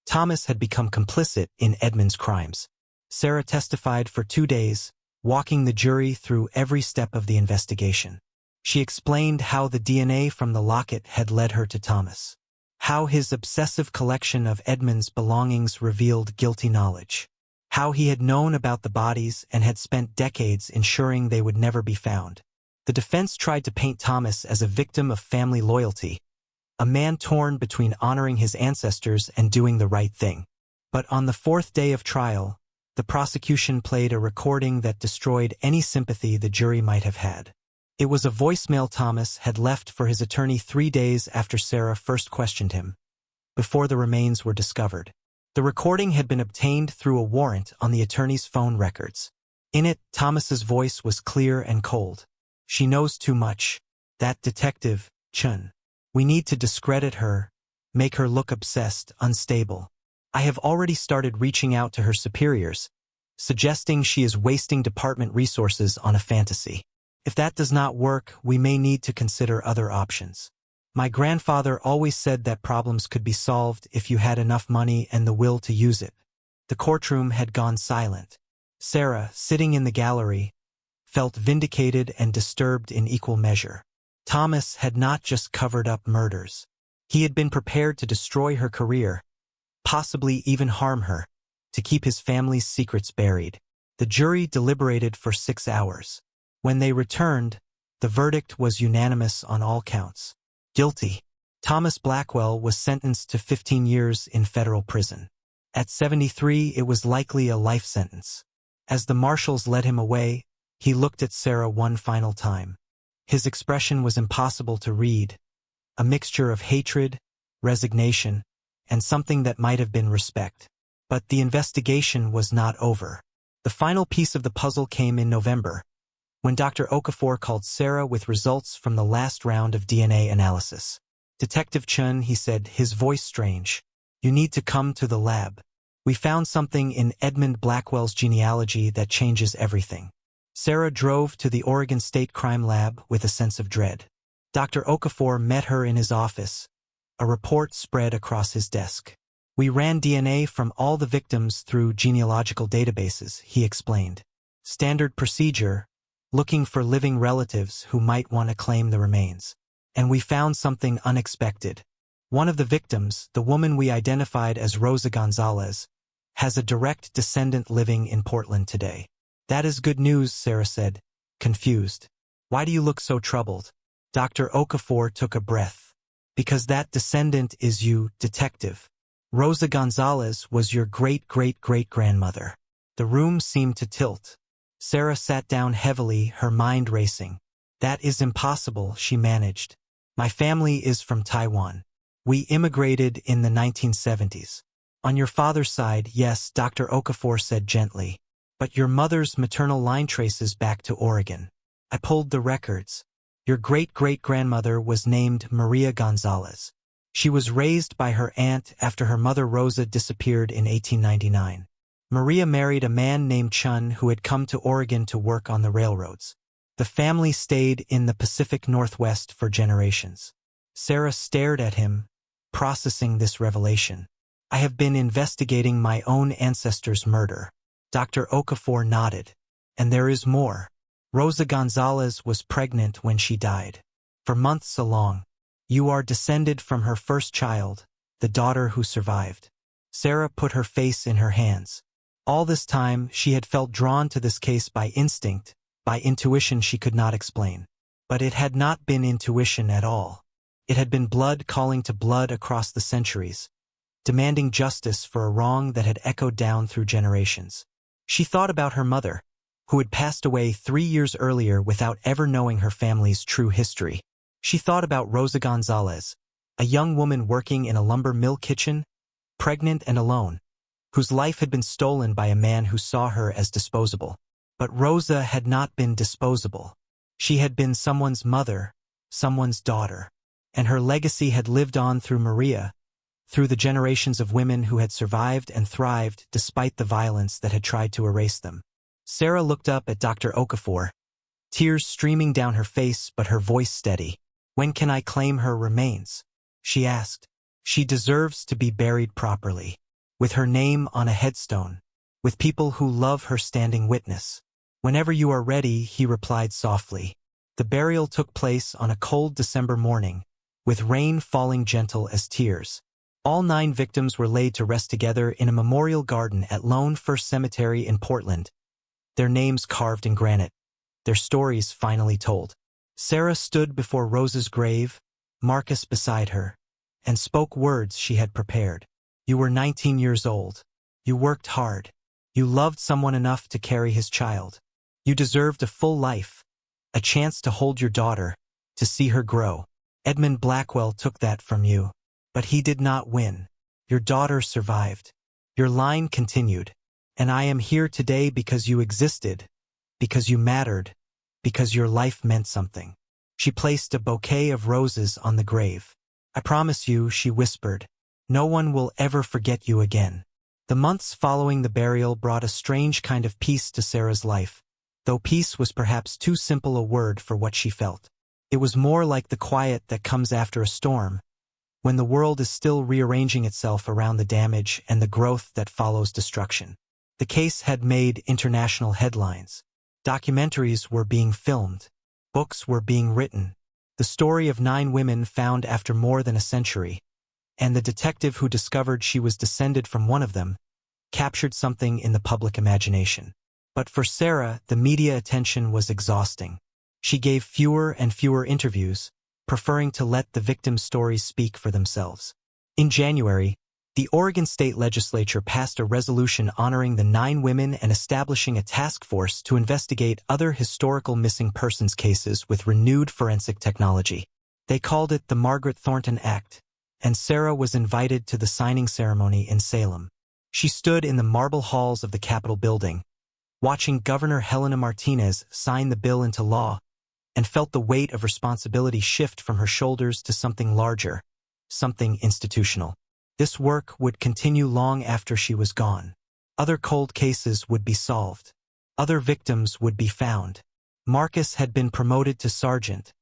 Thomas had become complicit in Edmund's crimes. Sarah testified for 2 days, walking the jury through every step of the investigation. She explained how the DNA from the locket had led her to Thomas, how his obsessive collection of Edmund's belongings revealed guilty knowledge, how he had known about the bodies and had spent decades ensuring they would never be found. The defense tried to paint Thomas as a victim of family loyalty, a man torn between honoring his ancestors and doing the right thing. But on the 4th day of trial, the prosecution played a recording that destroyed any sympathy the jury might have had. It was a voicemail Thomas had left for his attorney 3 days after Sarah first questioned him, before the remains were discovered. The recording had been obtained through a warrant on the attorney's phone records. In it, Thomas's voice was clear and cold. "She knows too much. That detective, Chun. We need to discredit her, make her look obsessed, unstable. I have already started reaching out to her superiors, suggesting she is wasting department resources on a fantasy. If that does not work, we may need to consider other options." My grandfather always said that problems could be solved if you had enough money and the will to use it. The courtroom had gone silent. Sarah, sitting in the gallery, felt vindicated and disturbed in equal measure. Thomas had not just covered up murders. He had been prepared to destroy her career, possibly even harm her, to keep his family's secrets buried. The jury deliberated for 6 hours. When they returned, the verdict was unanimous on all counts. Guilty. Thomas Blackwell was sentenced to 15 years in federal prison. At 73, it was likely a life sentence. As the marshals led him away, he looked at Sarah one final time. His expression was impossible to read, a mixture of hatred, resignation, and something that might have been respect. But the investigation was not over. The final piece of the puzzle came in November, when Dr. Okafor called Sarah with results from the last round of DNA analysis. "Detective Chun," he said, his voice strange, "you need to come to the lab. We found something in Edmund Blackwell's genealogy that changes everything." Sarah drove to the Oregon State Crime Lab with a sense of dread. Dr. Okafor met her in his office. A report spread across his desk. "We ran DNA from all the victims through genealogical databases," he explained. "Standard procedure, looking for living relatives who might want to claim the remains. And we found something unexpected. One of the victims, the woman we identified as Rosa Gonzalez, has a direct descendant living in Portland today." "That is good news," Sarah said, confused. "Why do you look so troubled?" Dr. Okafor took a breath. "Because that descendant is you, detective. Rosa Gonzalez was your great-great-great-grandmother." The room seemed to tilt. Sarah sat down heavily, her mind racing. "That is impossible," she managed. "My family is from Taiwan. We immigrated in the 1970s. On your father's side, yes," Dr. Okafor said gently. "But your mother's maternal line traces back to Oregon. I pulled the records. Your great-great-grandmother was named Maria Gonzalez. She was raised by her aunt after her mother Rosa disappeared in 1899. Maria married a man named Chun who had come to Oregon to work on the railroads. The family stayed in the Pacific Northwest for generations." Sarah stared at him, processing this revelation. "I have been investigating my own ancestor's murder." Dr. Okafor nodded. "And there is more. Rosa Gonzalez was pregnant when she died. For months along. You are descended from her first child, the daughter who survived." Sarah put her face in her hands. All this time, she had felt drawn to this case by instinct, by intuition she could not explain. But it had not been intuition at all. It had been blood calling to blood across the centuries, demanding justice for a wrong that had echoed down through generations. She thought about her mother, who had passed away 3 years earlier without ever knowing her family's true history. She thought about Rosa Gonzalez, a young woman working in a lumber mill kitchen, pregnant and alone, whose life had been stolen by a man who saw her as disposable. But Rosa had not been disposable. She had been someone's mother, someone's daughter. And her legacy had lived on through Maria, through the generations of women who had survived and thrived despite the violence that had tried to erase them. Sarah looked up at Dr. Okafor, tears streaming down her face but her voice steady. "When can I claim her remains?" she asked. "She deserves to be buried properly, with her name on a headstone, with people who love her standing witness." "Whenever you are ready," he replied softly. The burial took place on a cold December morning, with rain falling gentle as tears. All 9 victims were laid to rest together in a memorial garden at Lone First Cemetery in Portland, their names carved in granite, their stories finally told. Sarah stood before Rosa's grave, Marcus beside her, and spoke words she had prepared. "You were 19 years old. You worked hard. You loved someone enough to carry his child. You deserved a full life, a chance to hold your daughter, to see her grow. Edmund Blackwell took that from you. But he did not win. Your daughter survived. Your line continued. And I am here today because you existed, because you mattered, because your life meant something." She placed a bouquet of roses on the grave. "I promise you," she whispered, "no one will ever forget you again." The months following the burial brought a strange kind of peace to Sarah's life, though peace was perhaps too simple a word for what she felt. It was more like the quiet that comes after a storm, when the world is still rearranging itself around the damage and the growth that follows destruction. The case had made international headlines. Documentaries were being filmed. Books were being written. The story of 9 women found after more than a century, and the detective who discovered she was descended from one of them, captured something in the public imagination. But for Sarah, the media attention was exhausting. She gave fewer and fewer interviews, preferring to let the victims' stories speak for themselves. In January, the Oregon State Legislature passed a resolution honoring the 9 women and establishing a task force to investigate other historical missing persons cases with renewed forensic technology. They called it the Margaret Thornton Act, and Sarah was invited to the signing ceremony in Salem. She stood in the marble halls of the Capitol building, watching Governor Helena Martinez sign the bill into law, and felt the weight of responsibility shift from her shoulders to something larger, something institutional. This work would continue long after she was gone. Other cold cases would be solved. Other victims would be found. Marcus had been promoted to sergeant,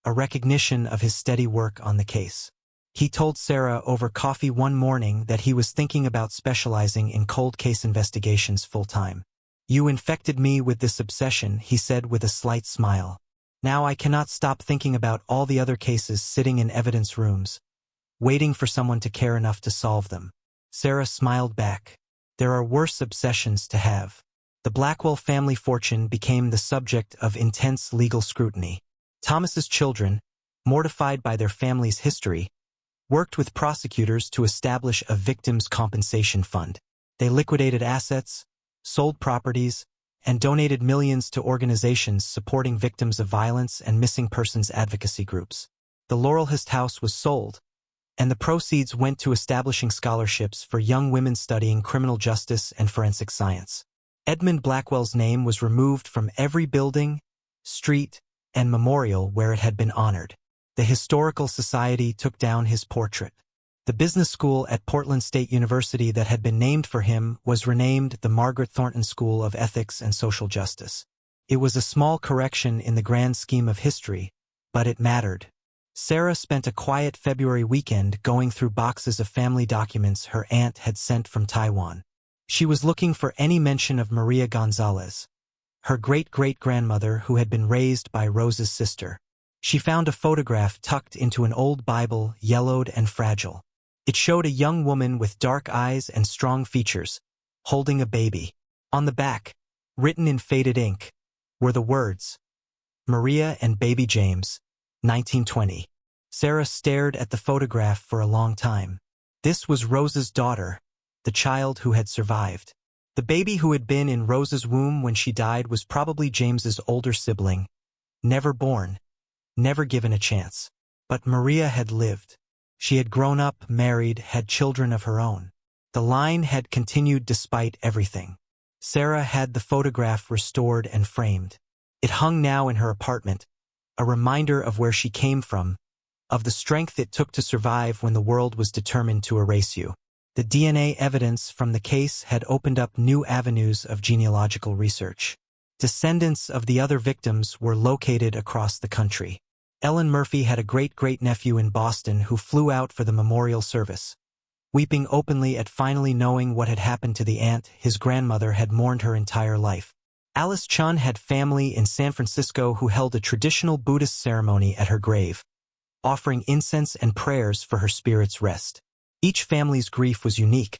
a recognition of his steady work on the case. He told Sarah over coffee one morning that he was thinking about specializing in cold case investigations full-time. "You infected me with this obsession," he said with a slight smile. "Now I cannot stop thinking about all the other cases sitting in evidence rooms, waiting for someone to care enough to solve them." Sarah smiled back. "There are worse obsessions to have." The Blackwell family fortune became the subject of intense legal scrutiny. Thomas's children, mortified by their family's history, worked with prosecutors to establish a victims' compensation fund. They liquidated assets, sold properties, and donated millions to organizations supporting victims of violence and missing persons advocacy groups. The Laurelhurst house was sold, and the proceeds went to establishing scholarships for young women studying criminal justice and forensic science. Edmund Blackwell's name was removed from every building, street, and memorial where it had been honored. The Historical Society took down his portrait. The business school at Portland State University that had been named for him was renamed the Margaret Thornton School of Ethics and Social Justice. It was a small correction in the grand scheme of history, but it mattered. Sarah spent a quiet February weekend going through boxes of family documents her aunt had sent from Taiwan. She was looking for any mention of Maria Gonzalez, her great-great-grandmother who had been raised by Rose's sister. She found a photograph tucked into an old Bible, yellowed and fragile. It showed a young woman with dark eyes and strong features, holding a baby. On the back, written in faded ink, were the words, "Maria and baby James, 1920. Sarah stared at the photograph for a long time. This was Rose's daughter, the child who had survived. The baby who had been in Rose's womb when she died was probably James's older sibling, never born, never given a chance. But Maria had lived. She had grown up, married, had children of her own. The line had continued despite everything. Sarah had the photograph restored and framed. It hung now in her apartment, a reminder of where she came from, of the strength it took to survive when the world was determined to erase you. The DNA evidence from the case had opened up new avenues of genealogical research. Descendants of the other victims were located across the country. Ellen Murphy had a great-great-nephew in Boston who flew out for the memorial service. Weeping openly at finally knowing what had happened to the aunt his grandmother had mourned her entire life. Alice Chun had family in San Francisco who held a traditional Buddhist ceremony at her grave, offering incense and prayers for her spirit's rest. Each family's grief was unique,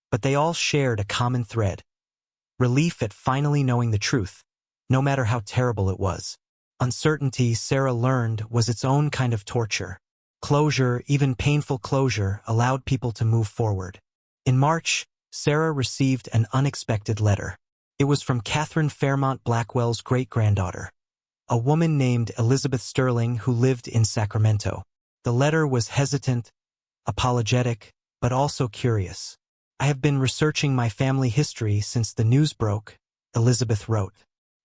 but they all shared a common thread: relief at finally knowing the truth, no matter how terrible it was. Uncertainty, Sarah learned, was its own kind of torture. Closure, even painful closure, allowed people to move forward. In March, Sarah received an unexpected letter. It was from Catherine Fairmont Blackwell's great-granddaughter, a woman named Elizabeth Sterling who lived in Sacramento. The letter was hesitant, apologetic, but also curious. "I have been researching my family history since the news broke," Elizabeth wrote.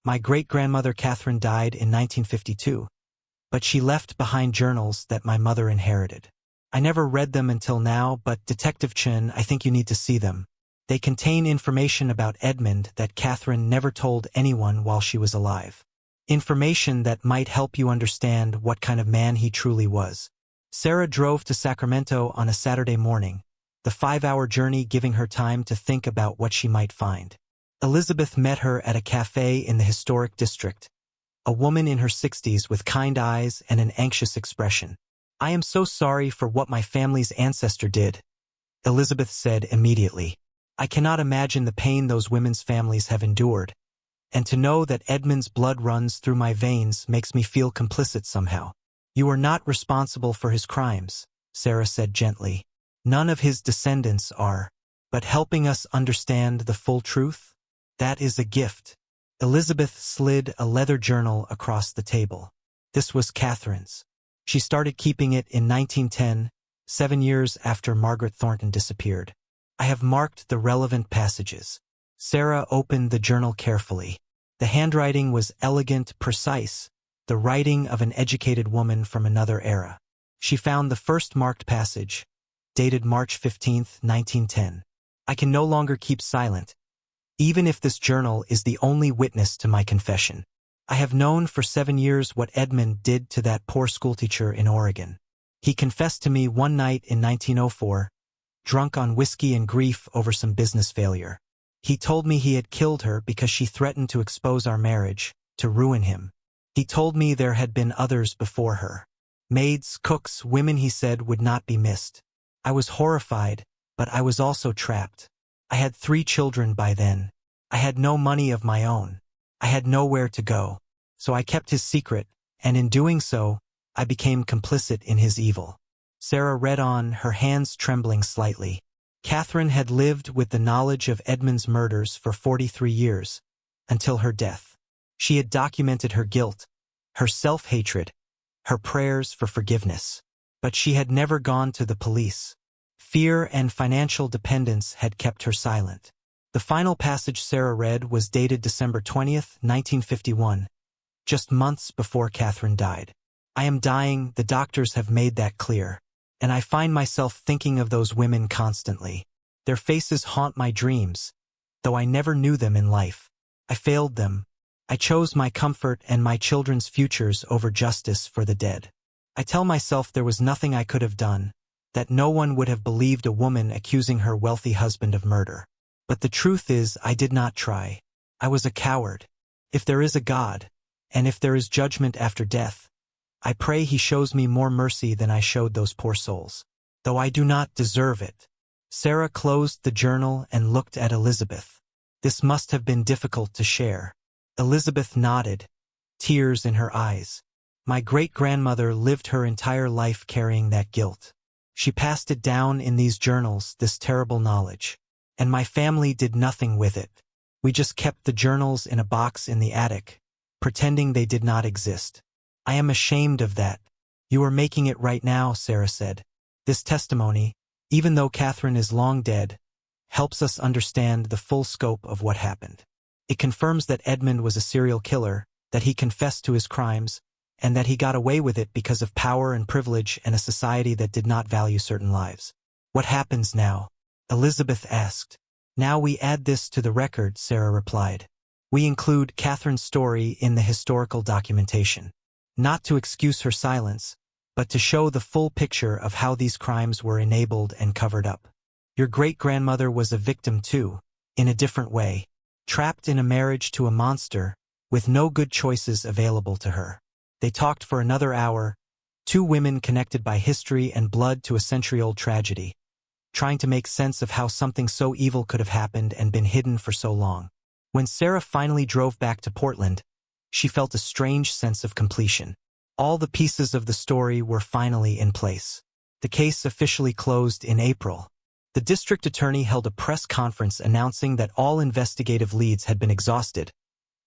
"My great-grandmother Catherine died in 1952, but she left behind journals that my mother inherited. I never read them until now, but Detective Chun, I think you need to see them. They contain information about Edmund that Catherine never told anyone while she was alive." Information that might help you understand what kind of man he truly was. Sarah drove to Sacramento on a Saturday morning, the 5-hour journey giving her time to think about what she might find. Elizabeth met her at a cafe in the historic district, a woman in her 60s with kind eyes and an anxious expression. "I am so sorry for what my family's ancestor did," Elizabeth said immediately. "I cannot imagine the pain those women's families have endured, and to know that Edmund's blood runs through my veins makes me feel complicit somehow." "You are not responsible for his crimes," Sarah said gently. "None of his descendants are. But helping us understand the full truth? That is a gift." Elizabeth slid a leather journal across the table. This was Catherine's. She started keeping it in 1910, 7 years after Margaret Thornton disappeared. "I have marked the relevant passages." Sarah opened the journal carefully. The handwriting was elegant, precise, the writing of an educated woman from another era. She found the first marked passage, dated March 15, 1910. "I can no longer keep silent, even if this journal is the only witness to my confession. I have known for 7 years what Edmund did to that poor schoolteacher in Oregon. He confessed to me one night in 1904, drunk on whiskey and grief over some business failure. He told me he had killed her because she threatened to expose our marriage, to ruin him. He told me there had been others before her. Maids, cooks, women he said would not be missed. I was horrified, but I was also trapped. I had 3 children by then. I had no money of my own. I had nowhere to go. So I kept his secret, and in doing so, I became complicit in his evil." Sarah read on, her hands trembling slightly. Catherine had lived with the knowledge of Edmund's murders for 43 years, until her death. She had documented her guilt, her self-hatred, her prayers for forgiveness. But she had never gone to the police. Fear and financial dependence had kept her silent. The final passage Sarah read was dated December 20th, 1951, just months before Catherine died. "I am dying, the doctors have made that clear. And I find myself thinking of those women constantly. Their faces haunt my dreams, though I never knew them in life. I failed them. I chose my comfort and my children's futures over justice for the dead. I tell myself there was nothing I could have done, that no one would have believed a woman accusing her wealthy husband of murder. But the truth is, I did not try. I was a coward. If there is a God, and if there is judgment after death, I pray he shows me more mercy than I showed those poor souls, though I do not deserve it." Sarah closed the journal and looked at Elizabeth. This must have been difficult to share. Elizabeth nodded, tears in her eyes. "My great-grandmother lived her entire life carrying that guilt. She passed it down in these journals, this terrible knowledge. And my family did nothing with it. We just kept the journals in a box in the attic, pretending they did not exist. I am ashamed of that." "You are making it right now," Sarah said. "This testimony, even though Catherine is long dead, helps us understand the full scope of what happened. It confirms that Edmund was a serial killer, that he confessed to his crimes, and that he got away with it because of power and privilege and a society that did not value certain lives." "What happens now?" Elizabeth asked. "Now we add this to the record," Sarah replied. "We include Catherine's story in the historical documentation. Not to excuse her silence, but to show the full picture of how these crimes were enabled and covered up. Your great-grandmother was a victim too, in a different way, trapped in a marriage to a monster, with no good choices available to her." They talked for another hour, 2 women connected by history and blood to a century-old tragedy, trying to make sense of how something so evil could have happened and been hidden for so long. When Sarah finally drove back to Portland, she felt a strange sense of completion. All the pieces of the story were finally in place. The case officially closed in April. The district attorney held a press conference announcing that all investigative leads had been exhausted,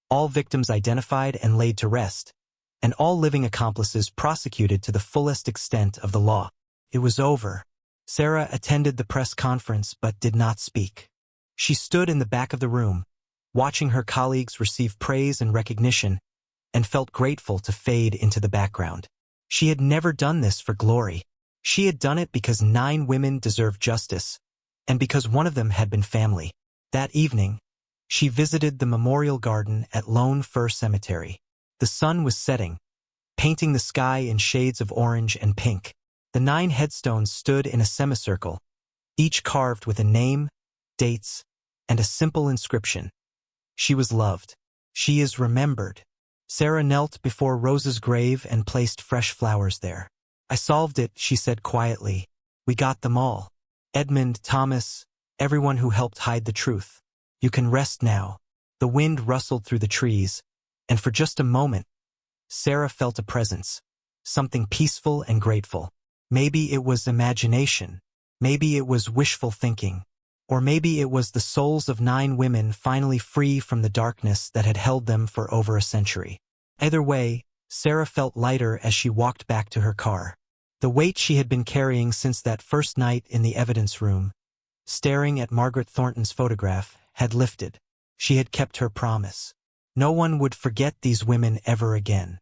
all victims identified and laid to rest, and all living accomplices prosecuted to the fullest extent of the law. It was over. Sarah attended the press conference but did not speak. She stood in the back of the room, watching her colleagues receive praise and recognition, and felt grateful to fade into the background. She had never done this for glory. She had done it because 9 women deserved justice, and because one of them had been family. That evening, she visited the memorial garden at Lone Fir Cemetery. The sun was setting, painting the sky in shades of orange and pink. The 9 headstones stood in a semicircle, each carved with a name, dates, and a simple inscription. She was loved. She is remembered. Sarah knelt before Rose's grave and placed fresh flowers there. I solved it, she said quietly. We got them all. Edmund, Thomas, everyone who helped hide the truth. You can rest now. The wind rustled through the trees, and for just a moment, Sarah felt a presence, something peaceful and grateful. Maybe it was imagination. Maybe it was wishful thinking. Or maybe it was the souls of 9 women finally free from the darkness that had held them for over a century. Either way, Sarah felt lighter as she walked back to her car. The weight she had been carrying since that first night in the evidence room, staring at Margaret Thornton's photograph, had lifted. She had kept her promise. No one would forget these women ever again.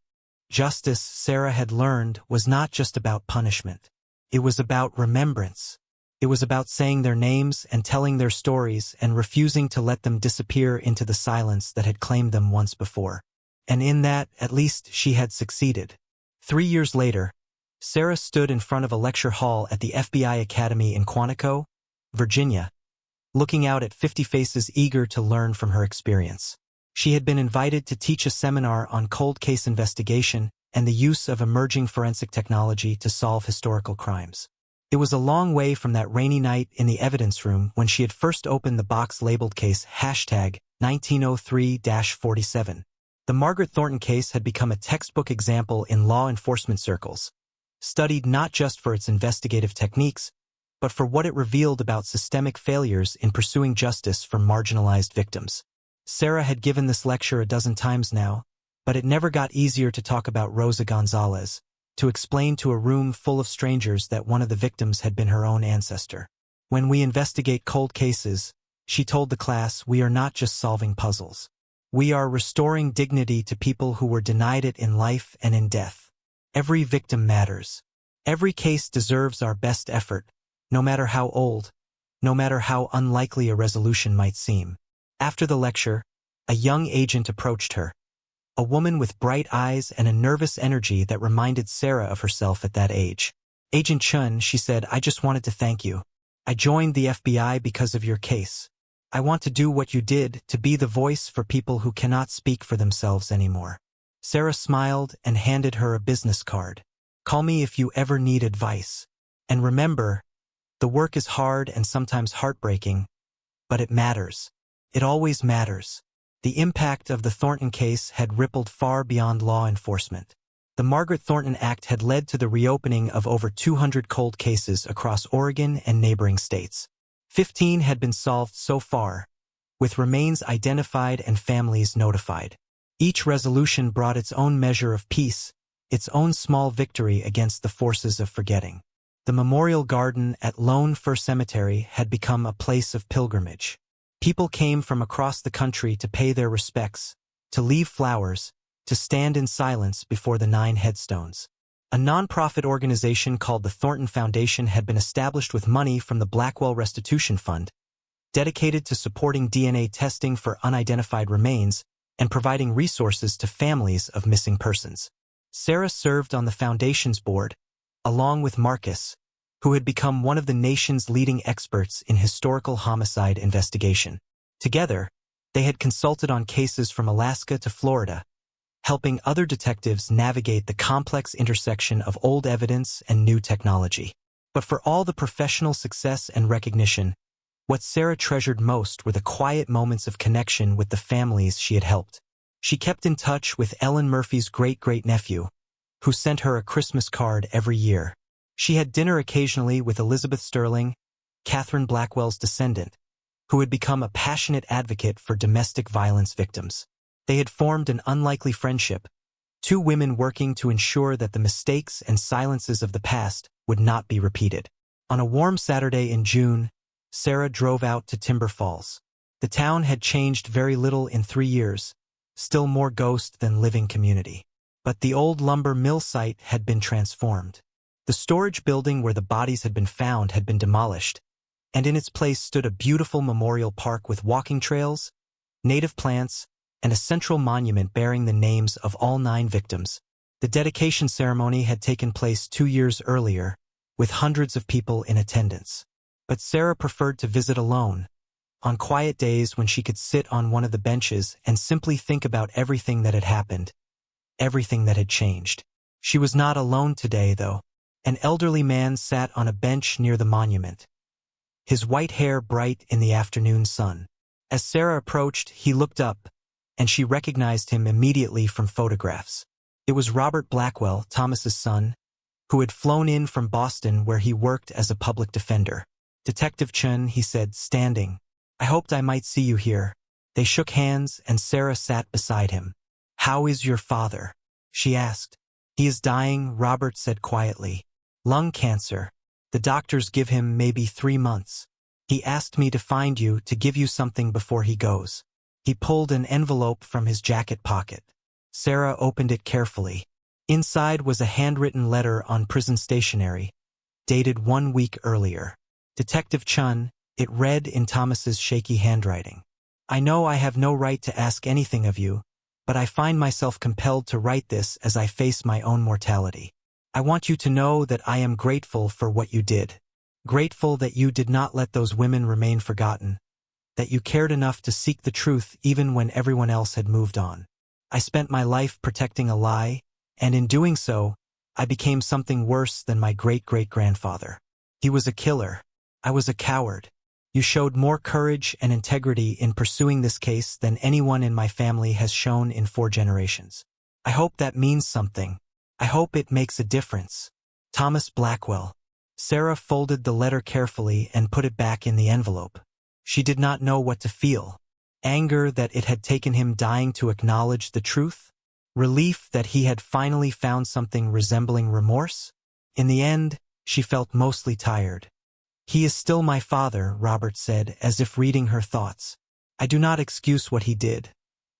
Justice, Sarah had learned, was not just about punishment. It was about remembrance. It was about saying their names and telling their stories and refusing to let them disappear into the silence that had claimed them once before. And in that, at least, she had succeeded. 3 years later, Sarah stood in front of a lecture hall at the FBI Academy in Quantico, Virginia, looking out at 50 faces eager to learn from her experience. She had been invited to teach a seminar on cold case investigation and the use of emerging forensic technology to solve historical crimes. It was a long way from that rainy night in the evidence room when she had first opened the box labeled case #1903-47. The Margaret Thornton case had become a textbook example in law enforcement circles, studied not just for its investigative techniques, but for what it revealed about systemic failures in pursuing justice for marginalized victims. Sarah had given this lecture a dozen times now, but it never got easier to talk about Rosa Gonzalez, to explain to a room full of strangers that one of the victims had been her own ancestor. When we investigate cold cases, she told the class, we are not just solving puzzles. We are restoring dignity to people who were denied it in life and in death. Every victim matters. Every case deserves our best effort, no matter how old, no matter how unlikely a resolution might seem. After the lecture, a young agent approached her, a woman with bright eyes and a nervous energy that reminded Sarah of herself at that age. Agent Chun, she said, I just wanted to thank you. I joined the FBI because of your case. I want to do what you did, to be the voice for people who cannot speak for themselves anymore. Sarah smiled and handed her a business card. Call me if you ever need advice. And remember, the work is hard and sometimes heartbreaking, but it matters. It always matters. The impact of the Thornton case had rippled far beyond law enforcement. The Margaret Thornton Act had led to the reopening of over 200 cold cases across Oregon and neighboring states. 15 had been solved so far, with remains identified and families notified. Each resolution brought its own measure of peace, its own small victory against the forces of forgetting. The memorial garden at Lone Fir Cemetery had become a place of pilgrimage. People came from across the country to pay their respects, to leave flowers, to stand in silence before the 9 headstones. A nonprofit organization called the Thornton Foundation had been established with money from the Blackwell Restitution Fund, dedicated to supporting DNA testing for unidentified remains and providing resources to families of missing persons. Sarah served on the foundation's board, along with Marcus, who had become one of the nation's leading experts in historical homicide investigation. Together, they had consulted on cases from Alaska to Florida, helping other detectives navigate the complex intersection of old evidence and new technology. But for all the professional success and recognition, what Sarah treasured most were the quiet moments of connection with the families she had helped. She kept in touch with Ellen Murphy's great-great-nephew, who sent her a Christmas card every year. She had dinner occasionally with Elizabeth Sterling, Catherine Blackwell's descendant, who had become a passionate advocate for domestic violence victims. They had formed an unlikely friendship, 2 women working to ensure that the mistakes and silences of the past would not be repeated. On a warm Saturday in June, Sarah drove out to Timber Falls. The town had changed very little in 3 years, still more ghost than living community. But the old lumber mill site had been transformed. The storage building where the bodies had been found had been demolished, and in its place stood a beautiful memorial park with walking trails, native plants, and a central monument bearing the names of all 9 victims. The dedication ceremony had taken place 2 years earlier, with hundreds of people in attendance. But Sarah preferred to visit alone, on quiet days when she could sit on one of the benches and simply think about everything that had happened, everything that had changed. She was not alone today, though. An elderly man sat on a bench near the monument, his white hair bright in the afternoon sun. As Sarah approached, he looked up, and she recognized him immediately from photographs. It was Robert Blackwell, Thomas's son, who had flown in from Boston where he worked as a public defender. "Detective Chun," he said, standing. "I hoped I might see you here." They shook hands, and Sarah sat beside him. "How is your father?" she asked. "He is dying," Robert said quietly. "Lung cancer. The doctors give him maybe 3 months. He asked me to find you to give you something before he goes." He pulled an envelope from his jacket pocket. Sarah opened it carefully. Inside was a handwritten letter on prison stationery, dated 1 week earlier. "Detective Chun," it read in Thomas's shaky handwriting. "I know I have no right to ask anything of you, but I find myself compelled to write this as I face my own mortality. I want you to know that I am grateful for what you did. Grateful that you did not let those women remain forgotten, that you cared enough to seek the truth even when everyone else had moved on. I spent my life protecting a lie, and in doing so, I became something worse than my great-great-grandfather. He was a killer. I was a coward. You showed more courage and integrity in pursuing this case than anyone in my family has shown in 4 generations. I hope that means something. I hope it makes a difference. Thomas Blackwell." Sarah folded the letter carefully and put it back in the envelope. She did not know what to feel. Anger that it had taken him dying to acknowledge the truth? Relief that he had finally found something resembling remorse? In the end, she felt mostly tired. "He is still my father," Robert said, as if reading her thoughts. "I do not excuse what he did,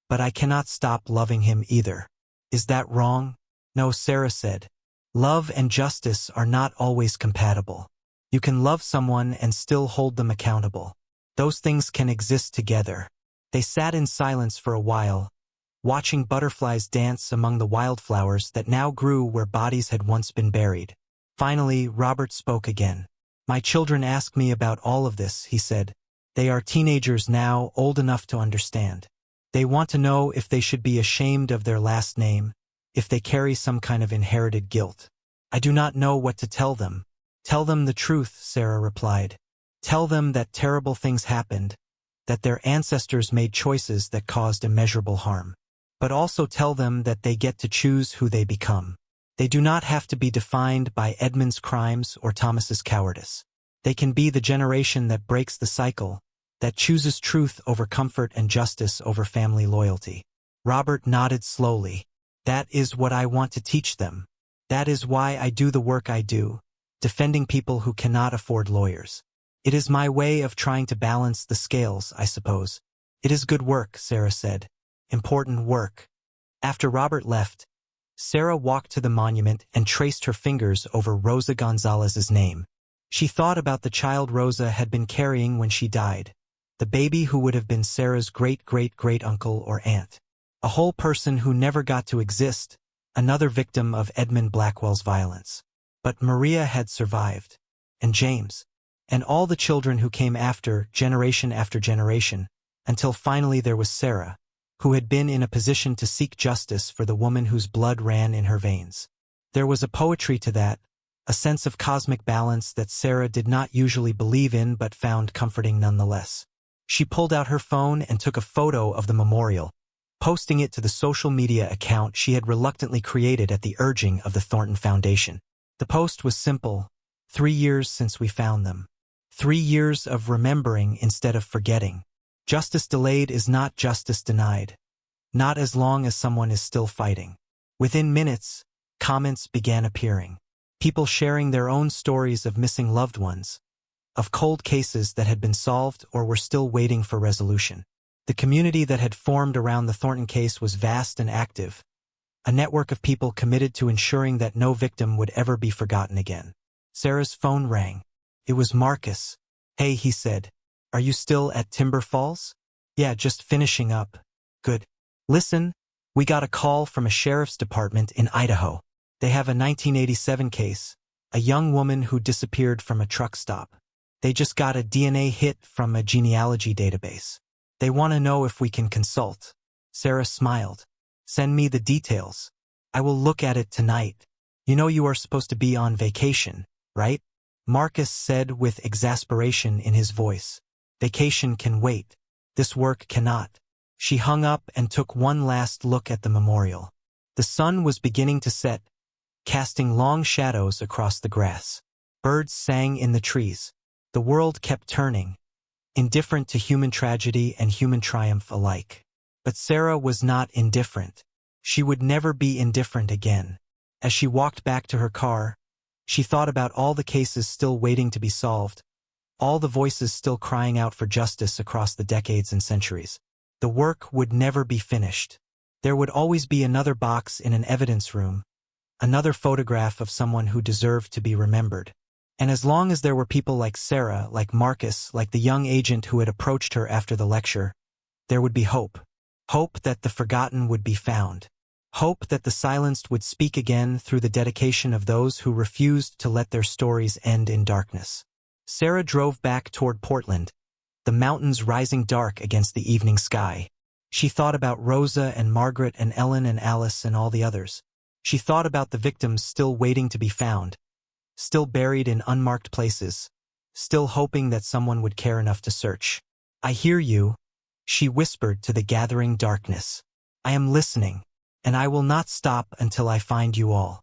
but I cannot stop loving him either." "Is that wrong?" "No," Sarah said. "Love and justice are not always compatible. You can love someone and still hold them accountable. Those things can exist together." They sat in silence for a while, watching butterflies dance among the wildflowers that now grew where bodies had once been buried. Finally, Robert spoke again. "My children ask me about all of this," he said. "They are teenagers now, old enough to understand. They want to know if they should be ashamed of their last name, if they carry some kind of inherited guilt. I do not know what to tell them." "Tell them the truth," Sarah replied. "Tell them that terrible things happened, that their ancestors made choices that caused immeasurable harm. But also tell them that they get to choose who they become. They do not have to be defined by Edmund's crimes or Thomas's cowardice. They can be the generation that breaks the cycle, that chooses truth over comfort and justice over family loyalty." Robert nodded slowly. "That is what I want to teach them. That is why I do the work I do, defending people who cannot afford lawyers. It is my way of trying to balance the scales, I suppose." "It is good work," Sarah said. "Important work." After Robert left, Sarah walked to the monument and traced her fingers over Rosa Gonzalez's name. She thought about the child Rosa had been carrying when she died, the baby who would have been Sarah's great-great-great-uncle or aunt. A whole person who never got to exist, another victim of Edmund Blackwell's violence. But Maria had survived, and James, and all the children who came after generation, until finally there was Sarah, who had been in a position to seek justice for the woman whose blood ran in her veins. There was a poetry to that, a sense of cosmic balance that Sarah did not usually believe in but found comforting nonetheless. She pulled out her phone and took a photo of the memorial, posting it to the social media account she had reluctantly created at the urging of the Thornton Foundation. The post was simple: 3 years since we found them. 3 years of remembering instead of forgetting. Justice delayed is not justice denied. Not as long as someone is still fighting. Within minutes, comments began appearing. People sharing their own stories of missing loved ones, of cold cases that had been solved or were still waiting for resolution. The community that had formed around the Thornton case was vast and active, a network of people committed to ensuring that no victim would ever be forgotten again. Sarah's phone rang. It was Marcus. "Hey," he said. "Are you still at Timber Falls?" "Yeah, just finishing up." "Good. Listen, we got a call from a sheriff's department in Idaho. They have a 1987 case, a young woman who disappeared from a truck stop. They just got a DNA hit from a genealogy database. They want to know if we can consult. Sarah smiled. Send me the details. I will look at it tonight. You know you are supposed to be on vacation, right? Marcus said with exasperation in his voice. Vacation can wait. This work cannot. She hung up and took one last look at the memorial. The sun was beginning to set, casting long shadows across the grass. Birds sang in the trees. The world kept turning, indifferent to human tragedy and human triumph alike. But Sarah was not indifferent. She would never be indifferent again. As she walked back to her car, she thought about all the cases still waiting to be solved, all the voices still crying out for justice across the decades and centuries. The work would never be finished. There would always be another box in an evidence room, another photograph of someone who deserved to be remembered. And as long as there were people like Sarah, like Marcus, like the young agent who had approached her after the lecture, there would be hope. Hope that the forgotten would be found. Hope that the silenced would speak again through the dedication of those who refused to let their stories end in darkness. Sarah drove back toward Portland, the mountains rising dark against the evening sky. She thought about Rosa and Margaret and Ellen and Alice and all the others. She thought about the victims still waiting to be found, still buried in unmarked places, still hoping that someone would care enough to search. I hear you, she whispered to the gathering darkness. I am listening, and I will not stop until I find you all.